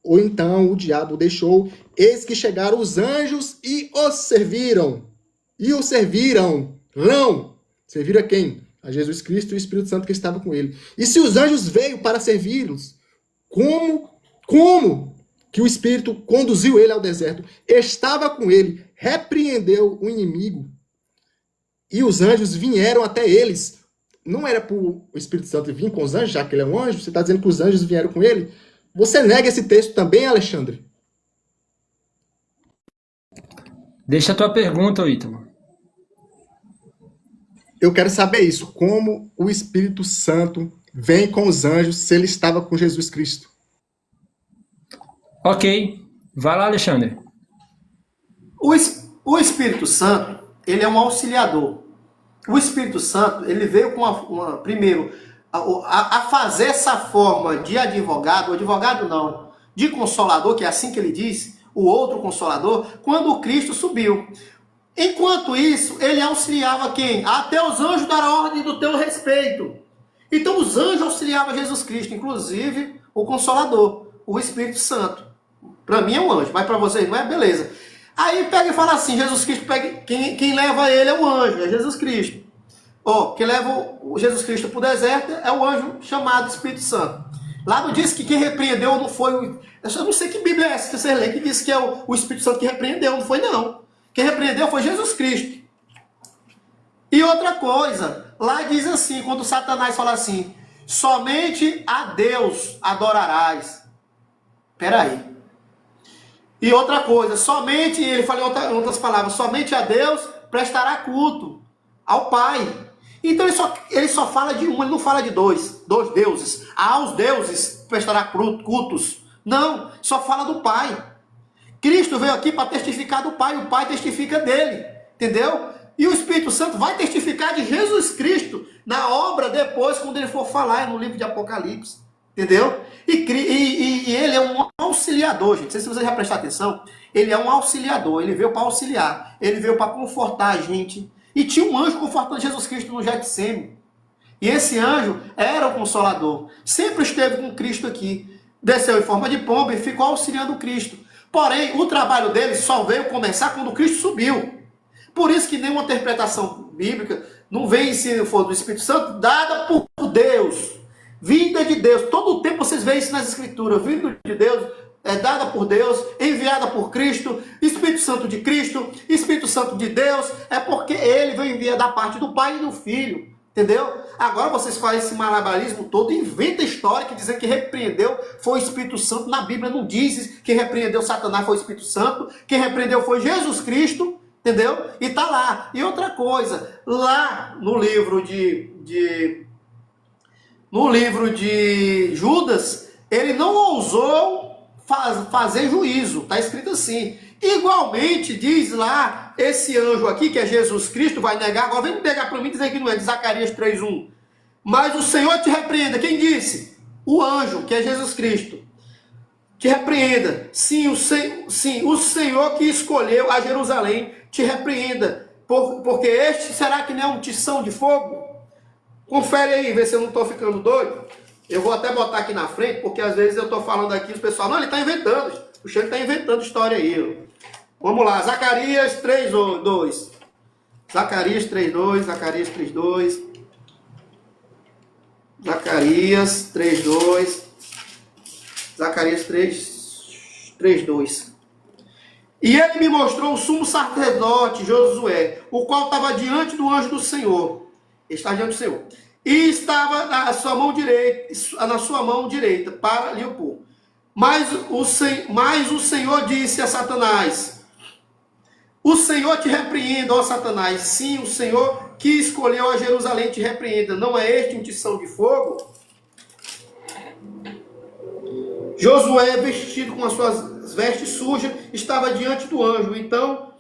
Ou então o diabo deixou, eis que chegaram os anjos e os serviram. E o serviram. Não. Serviram a quem? A Jesus Cristo e o Espírito Santo que estava com ele. E se os anjos veio para servi-los, como que o Espírito conduziu ele ao deserto, estava com ele, repreendeu o inimigo, e os anjos vieram até eles. Não era para o Espírito Santo vir com os anjos, já que ele é um anjo? Você está dizendo que os anjos vieram com ele? Você nega esse texto também, Alexandre? Deixa a tua pergunta, Ítalo. Eu quero saber isso. Como o Espírito Santo vem com os anjos se ele estava com Jesus Cristo? Ok. Vai lá, Alexandre. O Espírito Santo, ele é um auxiliador. O Espírito Santo, ele veio com primeiro, a fazer essa forma de advogado não, de Consolador, que é assim que ele diz, o outro Consolador, quando o Cristo subiu. Enquanto isso, ele auxiliava quem? Até os anjos daram ordem do teu respeito. Então os anjos auxiliavam Jesus Cristo, inclusive o Consolador, o Espírito Santo. Para mim é um anjo, mas para vocês não é? Beleza. Aí pega e fala assim, Jesus Cristo, quem leva ele é o anjo, é Jesus Cristo. Quem leva o Jesus Cristo para o deserto é o anjo chamado Espírito Santo. Lá não diz que quem repreendeu não foi o... Eu não sei que Bíblia é essa que você lê, que diz que é o Espírito Santo que repreendeu, não foi não. Quem repreendeu foi Jesus Cristo. E outra coisa, lá diz assim, quando Satanás fala assim, somente a Deus adorarás. Peraí. E outra coisa, somente, ele fala em outras palavras, somente a Deus prestará culto, ao Pai. Então ele só fala de um, ele não fala de dois deuses. Aos deuses prestará cultos. Não, só fala do Pai. Cristo veio aqui para testificar do Pai, o Pai testifica dele, entendeu? E o Espírito Santo vai testificar de Jesus Cristo na obra depois, quando ele for falar no livro de Apocalipse, entendeu? E ele é um auxiliador, gente. Não sei se vocês já prestaram atenção. Ele é um auxiliador, ele veio para auxiliar, ele veio para confortar a gente. E tinha um anjo confortando Jesus Cristo no Getsêmani. E esse anjo era o Consolador. Sempre esteve com Cristo aqui. Desceu em forma de pomba e ficou auxiliando Cristo. Porém, o trabalho dele só veio começar quando Cristo subiu. Por isso que nenhuma interpretação bíblica não vem, se for do Espírito Santo, dada por Deus. Vinda de Deus. Todo o tempo vocês veem isso nas Escrituras. Vinda de Deus é dada por Deus, enviada por Cristo, Espírito Santo de Cristo, Espírito Santo de Deus. É porque ele veio enviar da parte do Pai e do Filho. Entendeu? Agora vocês fazem esse malabarismo todo, inventa história que dizem que repreendeu foi o Espírito Santo. Na Bíblia não diz que repreendeu Satanás foi o Espírito Santo. Quem repreendeu foi Jesus Cristo. Entendeu? E tá lá. E outra coisa, lá no livro de Judas, ele não ousou fazer juízo. Está escrito assim. Igualmente, diz lá, esse anjo aqui, que é Jesus Cristo, vai negar. Agora vem pegar para mim e dizer que não é, de Zacarias 3:1. Mas o Senhor te repreenda. Quem disse? O anjo, que é Jesus Cristo. Te repreenda. Sim, o Senhor que escolheu a Jerusalém te repreenda. Porque este será que não é um tição de fogo? Confere aí, vê se eu não estou ficando doido. Eu vou até botar aqui na frente, porque às vezes eu estou falando aqui, os pessoal, não, ele está inventando. O Xande está inventando história aí. Vamos lá, Zacarias 3:2. Zacarias 3:2, Zacarias 3:2. Zacarias 3:2. Zacarias 3:2. E ele me mostrou o sumo sacerdote Josué, o qual estava diante do anjo do Senhor. Está diante do Senhor. E estava na sua mão direita para lhe opor. Mas o Senhor disse a Satanás: o Senhor te repreenda, ó Satanás. Sim, o Senhor que escolheu a Jerusalém te repreenda. Não é este um tição de fogo? Josué, vestido com as suas vestes sujas, estava diante do anjo. Então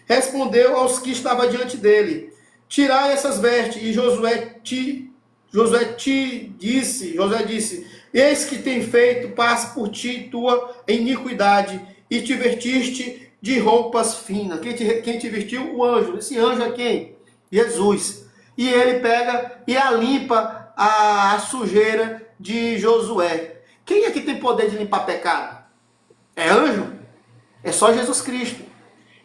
respondeu aos que estavam diante dele: tirai essas vestes. E Josué disse: eis que tem feito paz por ti tua iniquidade, e te vestiste de roupas finas. Quem te vestiu? O anjo. Esse anjo é quem? Jesus. E ele pega e limpa a sujeira de Josué. Quem é que tem poder de limpar pecado? É anjo? É só Jesus Cristo.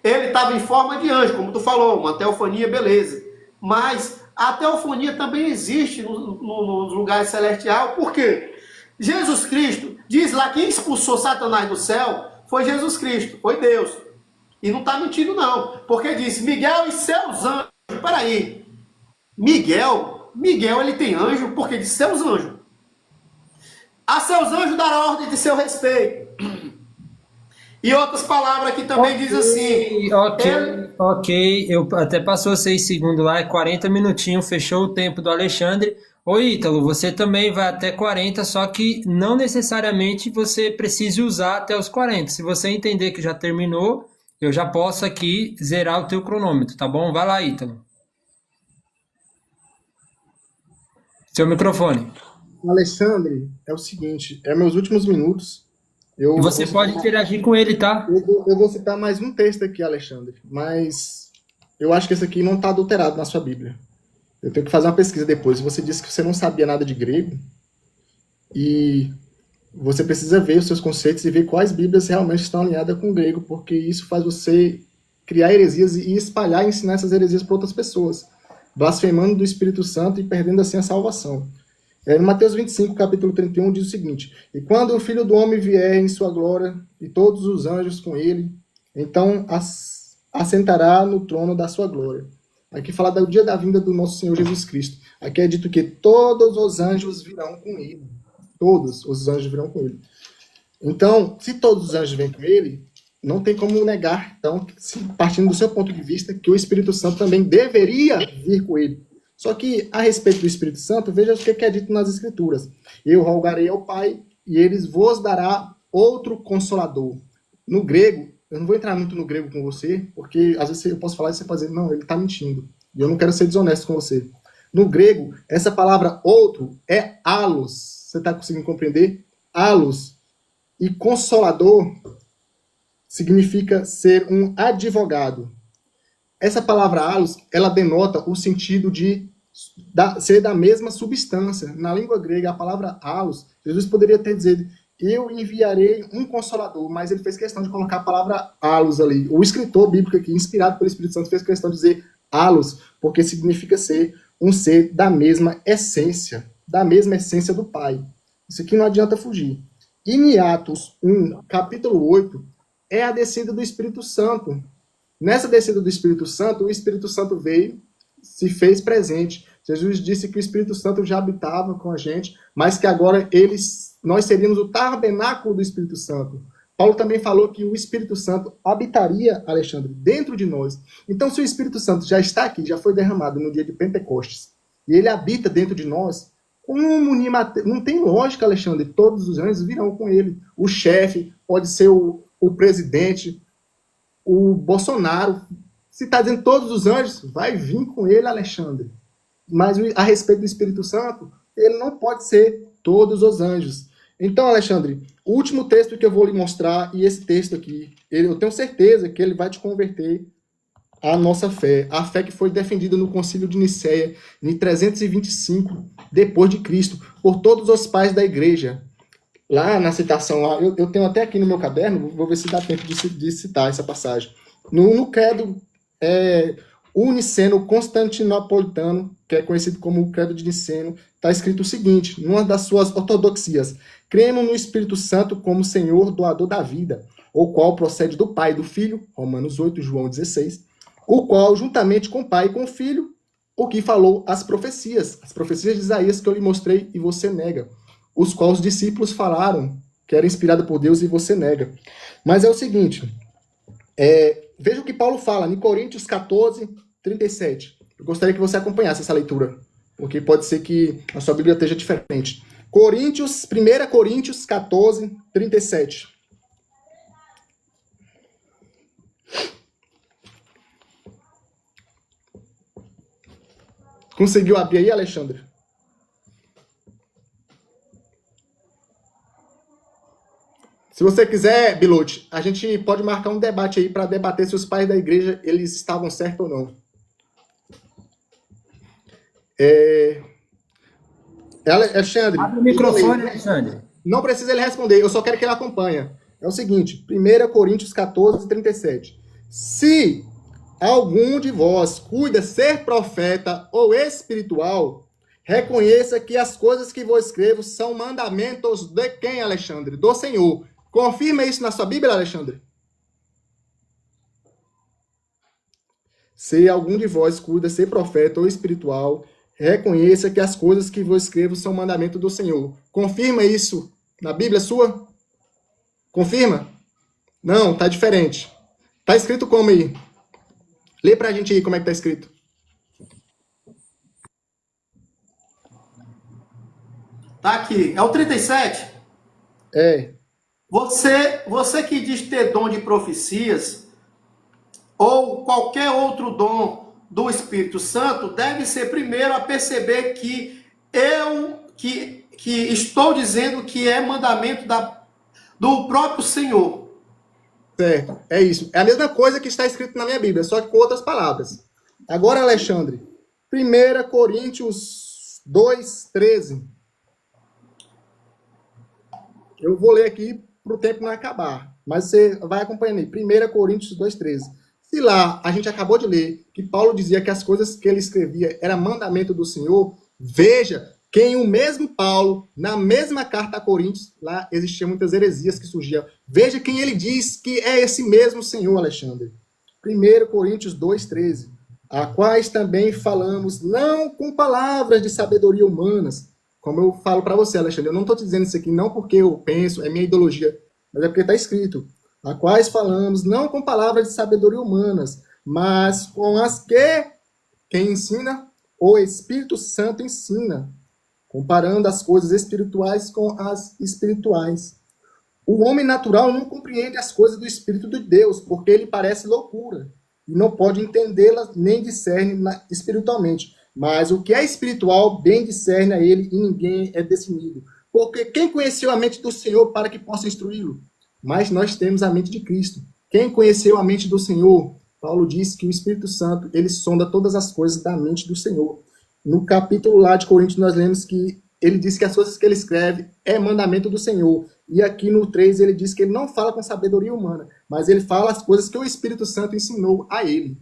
Ele estava em forma de anjo, como tu falou, uma teofania, beleza. Mas a teofania também existe nos lugares celestiais. Por quê? Jesus Cristo, diz lá, quem expulsou Satanás do céu foi Jesus Cristo, foi Deus. E não está mentindo não, porque disse, Miguel e seus anjos. Peraí, Miguel ele tem anjo, porque disse seus anjos. A seus anjos dará ordem de seu respeito. E outras palavras aqui também diz assim. Ok. Eu até passou 6 segundos lá, é 40 minutinhos, fechou o tempo do Alexandre. Ô Ítalo, você também vai até 40, só que não necessariamente você precise usar até os 40. Se você entender que já terminou, eu já posso aqui zerar o teu cronômetro, tá bom? Vai lá, Ítalo. Seu microfone. Alexandre, é o seguinte, meus últimos minutos. Eu E você vou pode citar, interagir com ele, tá? eu vou citar mais um texto aqui, Alexandre, mas eu acho que esse aqui não está adulterado na sua Bíblia. Eu tenho que fazer uma pesquisa depois. Você disse que você não sabia nada de grego e você precisa ver os seus conceitos e ver quais Bíblias realmente estão alinhadas com o grego, porque isso faz você criar heresias e espalhar e ensinar essas heresias para outras pessoas, blasfemando do Espírito Santo e perdendo assim a salvação. No Mateus 25, capítulo 31, diz o seguinte: E quando o Filho do Homem vier em sua glória, e todos os anjos com ele, então assentará no trono da sua glória. Aqui fala do dia da vinda do nosso Senhor Jesus Cristo. Aqui é dito que todos os anjos virão com ele. Todos os anjos virão com ele. Então, se todos os anjos vêm com ele, não tem como negar, então, partindo do seu ponto de vista, que o Espírito Santo também deveria vir com ele. Só que, a respeito do Espírito Santo, veja o que é dito nas Escrituras. Eu rogarei ao Pai, e eles vos dará outro Consolador. No grego, eu não vou entrar muito no grego com você, porque às vezes eu posso falar e você fazer, não, ele está mentindo. E eu não quero ser desonesto com você. No grego, essa palavra outro é alos. Você está conseguindo compreender? Alos. E consolador significa ser um advogado. Essa palavra alos, ela denota o sentido de ser da mesma substância. Na língua grega, a palavra alos, Jesus poderia ter dito, eu enviarei um consolador, mas ele fez questão de colocar a palavra alos ali. O escritor bíblico aqui, inspirado pelo Espírito Santo, fez questão de dizer alos, porque significa ser um ser da mesma essência do Pai. Isso aqui não adianta fugir. E em Atos 1, capítulo 8, é a descida do Espírito Santo. Nessa descida do Espírito Santo, o Espírito Santo veio, se fez presente. Jesus disse que o Espírito Santo já habitava com a gente, mas que agora nós seríamos o tabernáculo do Espírito Santo. Paulo também falou que o Espírito Santo habitaria, Alexandre, dentro de nós. Então, se o Espírito Santo já está aqui, já foi derramado no dia de Pentecostes, e ele habita dentro de nós, não tem lógica, Alexandre, todos os anjos virão com ele. O chefe pode ser o presidente, o Bolsonaro. Se está dizendo todos os anjos, vai vir com ele, Alexandre. Mas a respeito do Espírito Santo, ele não pode ser todos os anjos. Então, Alexandre, o último texto que eu vou lhe mostrar, e esse texto aqui, eu tenho certeza que ele vai te converter à nossa fé. A fé que foi defendida no Concílio de Nicéia, em 325, depois de Cristo, por todos os pais da igreja. Lá na citação, lá, eu tenho até aqui no meu caderno, vou ver se dá tempo de citar essa passagem. No credo uniceno constantinopolitano, que é conhecido como o credo de Niceno, está escrito o seguinte, numa das suas ortodoxias: cremos no Espírito Santo como Senhor doador da vida, o qual procede do Pai e do Filho, Romanos 8, João 16, o qual, juntamente com o Pai e com o Filho, o que falou as profecias de Isaías que eu lhe mostrei e você nega, os quais os discípulos falaram que era inspirado por Deus e você nega. Mas é o seguinte, veja o que Paulo fala em Coríntios 14, 37. Eu gostaria que você acompanhasse essa leitura, porque pode ser que a sua Bíblia esteja diferente. 1 Coríntios 14, 37. Conseguiu abrir aí, Alexandre? Se você quiser, Bilote, a gente pode marcar um debate aí para debater se os pais da igreja eles estavam certos ou não. Alexandre. Abre o microfone, Alexandre. Não precisa ele responder, eu só quero que ele acompanhe. É o seguinte, 1 Coríntios 14, 37. Se algum de vós cuida ser profeta ou espiritual, reconheça que as coisas que vos escrevo são mandamentos de quem, Alexandre? Do Senhor. Confirma isso na sua Bíblia, Alexandre? Se algum de vós cuida ser profeta ou espiritual, reconheça que as coisas que vos escrevo são mandamento do Senhor. Confirma isso na Bíblia sua? Confirma? Não, tá diferente. Tá escrito como aí? Lê pra gente aí como é que tá escrito. Tá aqui. É o 37? É. Você que diz ter dom de profecias ou qualquer outro dom do Espírito Santo deve ser primeiro a perceber que estou dizendo que é mandamento do próprio Senhor. Certo, é isso. É a mesma coisa que está escrito na minha Bíblia, só que com outras palavras. Agora, Alexandre, 1 Coríntios 2:13. Eu vou ler aqui para o tempo não acabar, mas você vai acompanhando aí. 1 Coríntios 2:13. Se lá a gente acabou de ler que Paulo dizia que as coisas que ele escrevia era mandamento do Senhor, veja que em o mesmo Paulo, na mesma carta a Coríntios, lá existiam muitas heresias que surgiam. Veja quem ele diz que é esse mesmo Senhor, Alexandre. 1 Coríntios 2:13. A quais também falamos, não com palavras de sabedoria humanas. Como eu falo para você, Alexandre, eu não estou te dizendo isso aqui não porque eu penso, é minha ideologia, mas é porque está escrito. A quais falamos, não com palavras de sabedoria humanas, mas com as que quem ensina, o Espírito Santo ensina, comparando as coisas espirituais com as espirituais. O homem natural não compreende as coisas do Espírito de Deus, porque ele parece loucura, e não pode entendê-las nem discerne espiritualmente. Mas o que é espiritual, bem discerne a ele, e ninguém é decidido. Porque quem conheceu a mente do Senhor para que possa instruí-lo? Mas nós temos a mente de Cristo. Quem conheceu a mente do Senhor? Paulo diz que o Espírito Santo, ele sonda todas as coisas da mente do Senhor. No capítulo lá de Coríntios, nós lemos que ele diz que as coisas que ele escreve é mandamento do Senhor. E aqui no 3 ele diz que ele não fala com sabedoria humana, mas ele fala as coisas que o Espírito Santo ensinou a ele.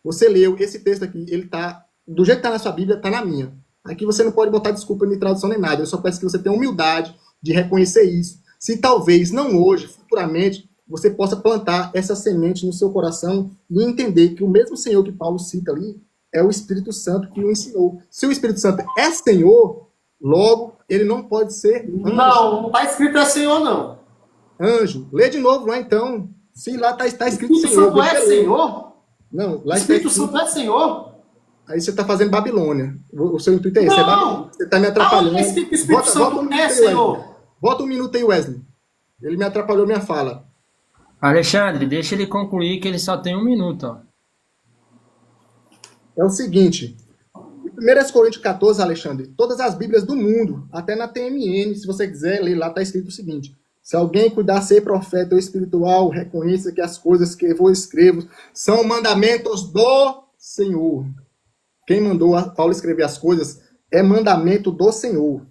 Você leu esse texto aqui, ele tá, do jeito que está na sua Bíblia, está na minha. Aqui você não pode botar desculpa de tradução nem nada. Eu só peço que você tenha humildade de reconhecer isso. Se talvez, não hoje, futuramente, você possa plantar essa semente no seu coração e entender que o mesmo Senhor que Paulo cita ali é o Espírito Santo que o ensinou. Se o Espírito Santo é Senhor, logo, ele não pode ser anjo. Não está escrito é Senhor, não. Anjo. Lê de novo lá, então. Se lá está escrito Espírito Senhor. Santo é Senhor? Não, lá Espírito está escrito... Santo é Senhor? Aí você está fazendo Babilônia. O seu intuito é esse. Não. Você está me atrapalhando. Aonde que o Espírito Santo é Senhor? Bota um minuto aí, Wesley. Ele me atrapalhou minha fala. Alexandre, deixa ele concluir que ele só tem 1 minuto. Ó. É o seguinte. Em 1 Coríntios 14, Alexandre, todas as Bíblias do mundo, até na TMN, se você quiser ler, lá está escrito o seguinte. Se alguém cuidar ser profeta ou espiritual, reconheça que as coisas que eu vou escrevo são mandamentos do Senhor. Quem mandou Paulo escrever as coisas é mandamento do Senhor.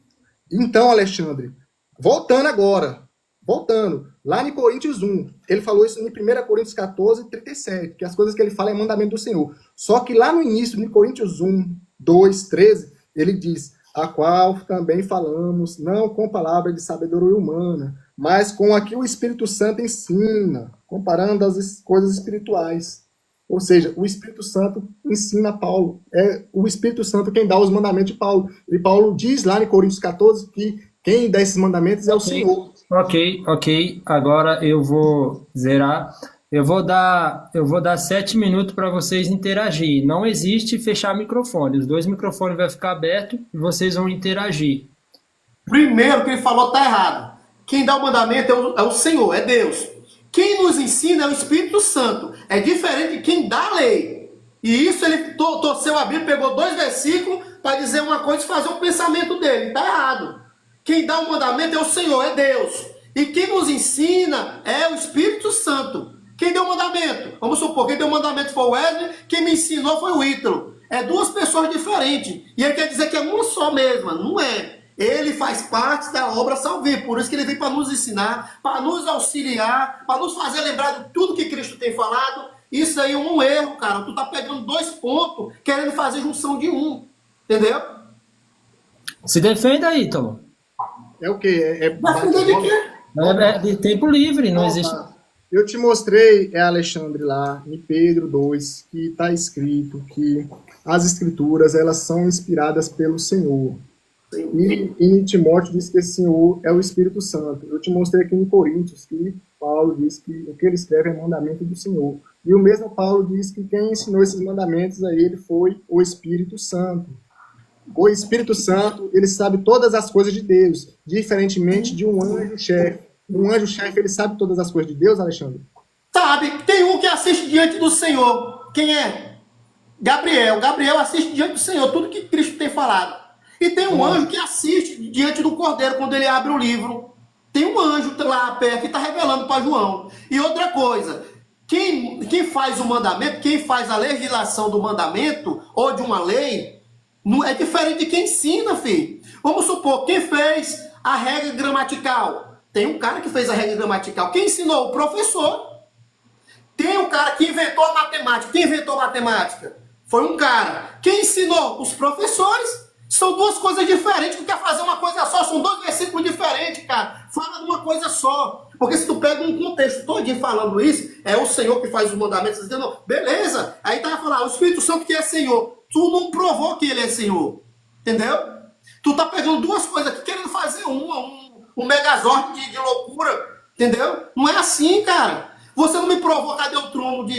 Então, Alexandre, voltando, lá em Coríntios 1, ele falou isso em 1 Coríntios 14, 37, que as coisas que ele fala é mandamento do Senhor. Só que lá no início, de Coríntios 1, 2, 13, ele diz, a qual também falamos, não com palavra de sabedoria humana, mas com a que o Espírito Santo ensina, comparando as coisas espirituais. Ou seja, o Espírito Santo ensina a Paulo. É o Espírito Santo quem dá os mandamentos de Paulo. E Paulo diz lá em Coríntios 14 que quem dá esses mandamentos é o Senhor. Ok. Agora eu vou zerar. Eu vou dar 7 minutos para vocês interagir. Não existe fechar microfone. Os 2 microfones vão ficar abertos e vocês vão interagir. Primeiro que ele falou está errado. Quem dá o mandamento é o Senhor, é Deus. Quem nos ensina é o Espírito Santo. É diferente de quem dá a lei. E isso ele torceu a Bíblia, pegou 2 versículos para dizer uma coisa e fazer o pensamento dele. Está errado. Quem dá o mandamento é o Senhor, é Deus. E quem nos ensina é o Espírito Santo. Quem deu o mandamento? Vamos supor, quem deu o mandamento foi o Wesley, quem me ensinou foi o Ítalo. É 2 pessoas diferentes. E ele quer dizer que é uma só mesma. Não é. Ele faz parte da obra salvífica. Por isso que ele vem para nos ensinar, para nos auxiliar, para nos fazer lembrar de tudo que Cristo tem falado. Isso aí é um erro, cara. Tu tá pegando 2 pontos, querendo fazer junção de 1. Entendeu? Se defenda aí, Ítalo. É o quê? Defender de quê? É de tempo livre, não existe... Eu te mostrei, Alexandre, lá em Pedro 2, que está escrito que as escrituras elas são inspiradas pelo Senhor. E em Timóteo diz que esse Senhor é o Espírito Santo. Eu te mostrei aqui em Coríntios que Paulo diz que o que ele escreve é mandamento do Senhor. E o mesmo Paulo diz que quem ensinou esses mandamentos a ele foi o Espírito Santo. O Espírito Santo, ele sabe todas as coisas de Deus, diferentemente de um anjo-chefe. Um anjo-chefe, ele sabe todas as coisas de Deus, Alexandre? Sabe, tem um que assiste diante do Senhor. Quem é? Gabriel. Gabriel assiste diante do Senhor, tudo que Cristo tem falado. E tem um anjo que assiste diante do Cordeiro quando ele abre o livro. Tem um anjo lá perto que está revelando para João. E outra coisa, quem faz o mandamento, quem faz a legislação do mandamento ou de uma lei, não é diferente de quem ensina, filho. Vamos supor, quem fez a regra gramatical? Tem um cara que fez a regra gramatical. Quem ensinou? O professor. Tem um cara que inventou a matemática. Quem inventou a matemática? Foi um cara. Quem ensinou? Os professores. São duas coisas diferentes. Tu quer fazer uma coisa só, são dois versículos diferentes, cara. Fala de uma coisa só. Porque se tu pega um contexto todinho falando isso, é o Senhor que faz os mandamentos, dizendo, beleza. Aí tá falando, o Espírito Santo que é Senhor. Tu não provou que ele é Senhor. Entendeu? Tu tá pegando duas coisas aqui, querendo fazer um megazord de loucura. Entendeu? Não é assim, cara. Você não me provou, cadê o trono do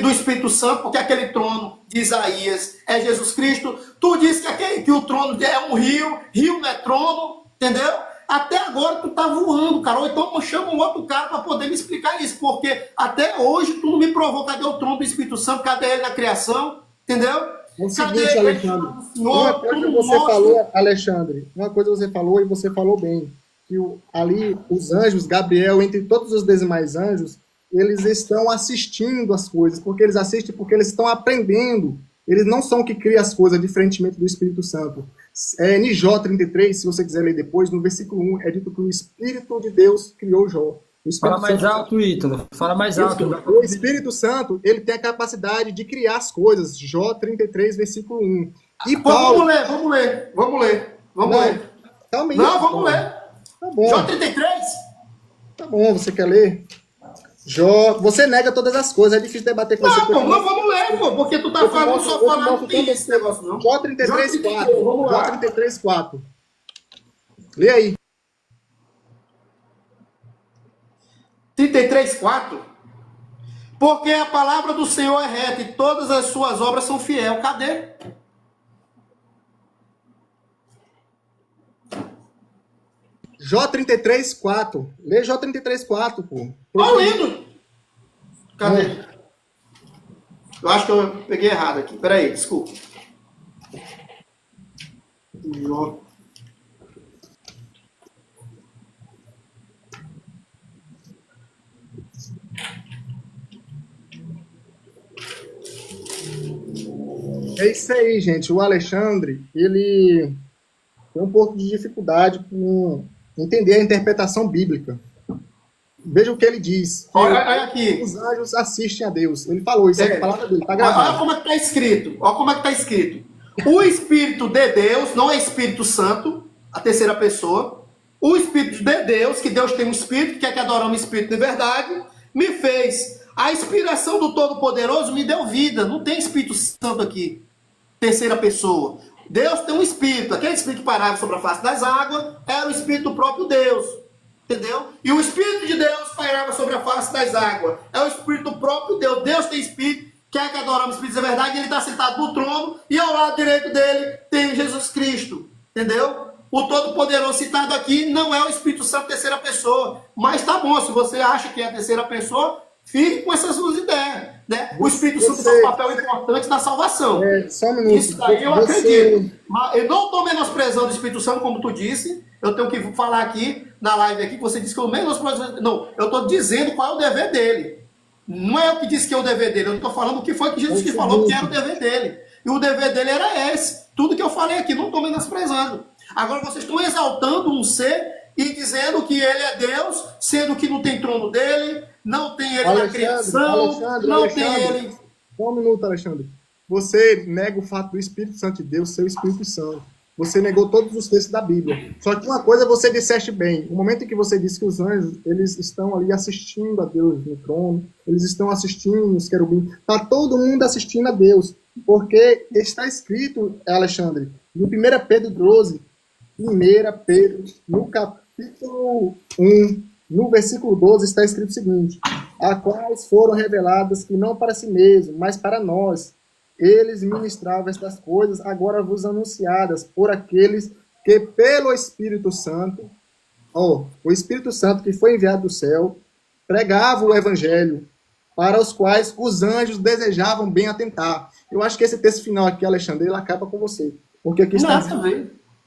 Espírito Santo, porque aquele trono de Isaías é Jesus Cristo. Tu disse que o trono é um rio não é trono, entendeu? Até agora tu tá voando, cara. Ou então chama um outro cara para poder me explicar isso, porque até hoje tu não me provou cadê o trono do Espírito Santo, cadê ele na criação, entendeu? É o seguinte, Alexandre, uma coisa você falou, Alexandre, uma coisa você falou e você falou bem, que ali os anjos, Gabriel, entre todos os demais anjos, eles estão assistindo as coisas, porque eles assistem porque eles estão aprendendo. Eles não são que criam as coisas, diferentemente do Espírito Santo. Em Jó 33, se você quiser ler depois, no versículo 1, é dito que o Espírito de Deus criou Jó. Fala mais alto, Ítalo. Fala mais alto. O Espírito Santo, ele tem a capacidade de criar as coisas. Jó 33, versículo 1. E Paulo... Vamos ler. Calma aí. Não, vamos ler. Tá bom. Jó 33? Tá bom, você quer ler? Jó, você nega todas as coisas, é difícil debater com você. Não, vamos ler, pô, porque tu tá falando só falando desse negócio, não. Jó 33, 4. Jó 33, 4. Lê aí. 33, 4. Porque a palavra do Senhor é reta e todas as suas obras são fiel. Cadê? Jó 33, 4. Lê Jó 33, 4, pô. Tô lendo. Cadê? Eu acho que eu peguei errado aqui. Peraí, desculpa. Jó. É isso aí, gente. O Alexandre, ele tem um pouco de dificuldade com entender a interpretação bíblica. Veja o que ele diz. Olha aqui. Os anjos assistem a Deus. Ele falou isso, é a palavra dele, está gravado. Olha como é que está escrito. Olha como é que está escrito. O Espírito de Deus, não é Espírito Santo, a terceira pessoa. O Espírito de Deus, que Deus tem um Espírito, que é que adoramos o Espírito de verdade, me fez. A inspiração do Todo-Poderoso me deu vida. Não tem Espírito Santo aqui. Terceira pessoa. Deus tem um Espírito. Aquele Espírito que parava sobre a face das águas era o Espírito do próprio Deus. Entendeu? E o Espírito de Deus pairava sobre a face das águas. É o Espírito do próprio Deus. Deus tem Espírito, quer que adoramos o Espírito da verdade, ele está sentado no trono, e ao lado direito dele tem Jesus Cristo. Entendeu? O Todo-Poderoso citado aqui não é o Espírito Santo terceira pessoa. Mas tá bom, se você acha que é a terceira pessoa, fique com essas suas ideias. Né? O Espírito Santo tem um papel importante na salvação. Só um minuto. Isso daí eu acredito. Mas eu não estou menosprezando o Espírito Santo, como tu disse. Eu tenho que falar aqui, na live aqui, que você disse que eu menosprezo. Não, eu estou dizendo qual é o dever dele. Não é eu que disse que é o dever dele. Eu estou falando o que foi que Jesus que falou que era o dever dele. E o dever dele era esse. Tudo que eu falei aqui, não estou menosprezando. Agora vocês estão exaltando um ser e dizendo que ele é Deus, sendo que não tem trono dele, não tem ele na criação, não tem ele... Só um minuto, Alexandre. Você nega o fato do Espírito Santo de Deus ser o Espírito Santo. Você negou todos os textos da Bíblia. Só que uma coisa você disseste bem. No momento em que você disse que os anjos, eles estão ali assistindo a Deus no trono, eles estão assistindo os querubins, está todo mundo assistindo a Deus. Porque está escrito, Alexandre, no 1 Pedro 12, 1 Pedro, no capítulo 1, no versículo 12, está escrito o seguinte: a quais foram reveladas que não para si mesmo, mas para nós, eles ministravam estas coisas, agora vos anunciadas por aqueles que pelo Espírito Santo, o Espírito Santo que foi enviado do céu, pregava o Evangelho, para os quais os anjos desejavam bem atentar. Eu acho que esse texto final aqui, Alexandre, ele acaba com você. Porque aqui está...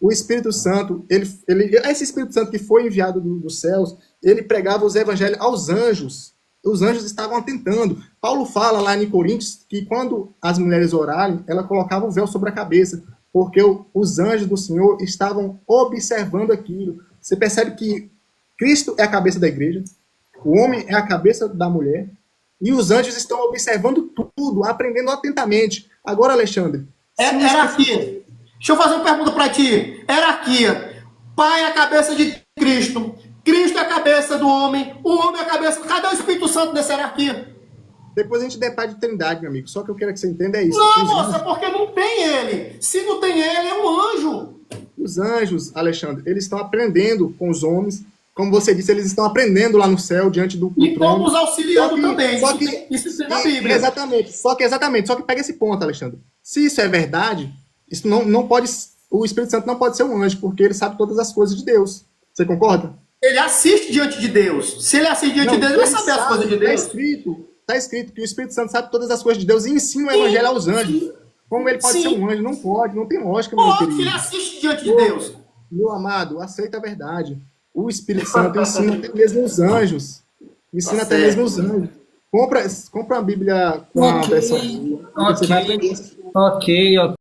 o Espírito Santo, esse Espírito Santo que foi enviado dos céus, ele pregava os evangelhos aos anjos. Os anjos estavam atentando. Paulo fala lá em Coríntios que quando as mulheres orarem, ela colocava o véu sobre a cabeça, porque os anjos do Senhor estavam observando aquilo. Você percebe que Cristo é a cabeça da igreja, o homem é a cabeça da mulher, e os anjos estão observando tudo, aprendendo atentamente. Agora, Alexandre... Hierarquia. Deixa eu fazer uma pergunta para ti. Hierarquia. Pai é a cabeça de Cristo. Cristo é a cabeça do homem. O homem é a cabeça... Cadê o Espírito Santo nessa hierarquia? Depois a gente depara de trindade, meu amigo. Só que eu quero que você entenda é isso. Não, moça, porque não tem ele. Se não tem ele, é um anjo. Os anjos, Alexandre, eles estão aprendendo com os homens. Como você disse, eles estão aprendendo lá no céu, diante do E estão trono. nos auxiliando também. Isso tem na Bíblia. Exatamente. Só que pega esse ponto, Alexandre. Se isso é verdade, isso não pode... O Espírito Santo não pode ser um anjo, porque ele sabe todas as coisas de Deus. Você concorda? Ele assiste diante de Deus. Se ele assiste diante de Deus, ele vai saber as coisas de Deus. Está escrito que o Espírito Santo sabe todas as coisas de Deus e ensina o evangelho aos anjos. Como ele pode ser um anjo? Não pode, não tem lógica, meu querido. Ele assiste diante de Deus. Meu amado, aceita a verdade. O Espírito Santo ensina até mesmo os anjos. Ensina até mesmo os anjos. Compra a Bíblia com a versão. Você vai aprender. Ok.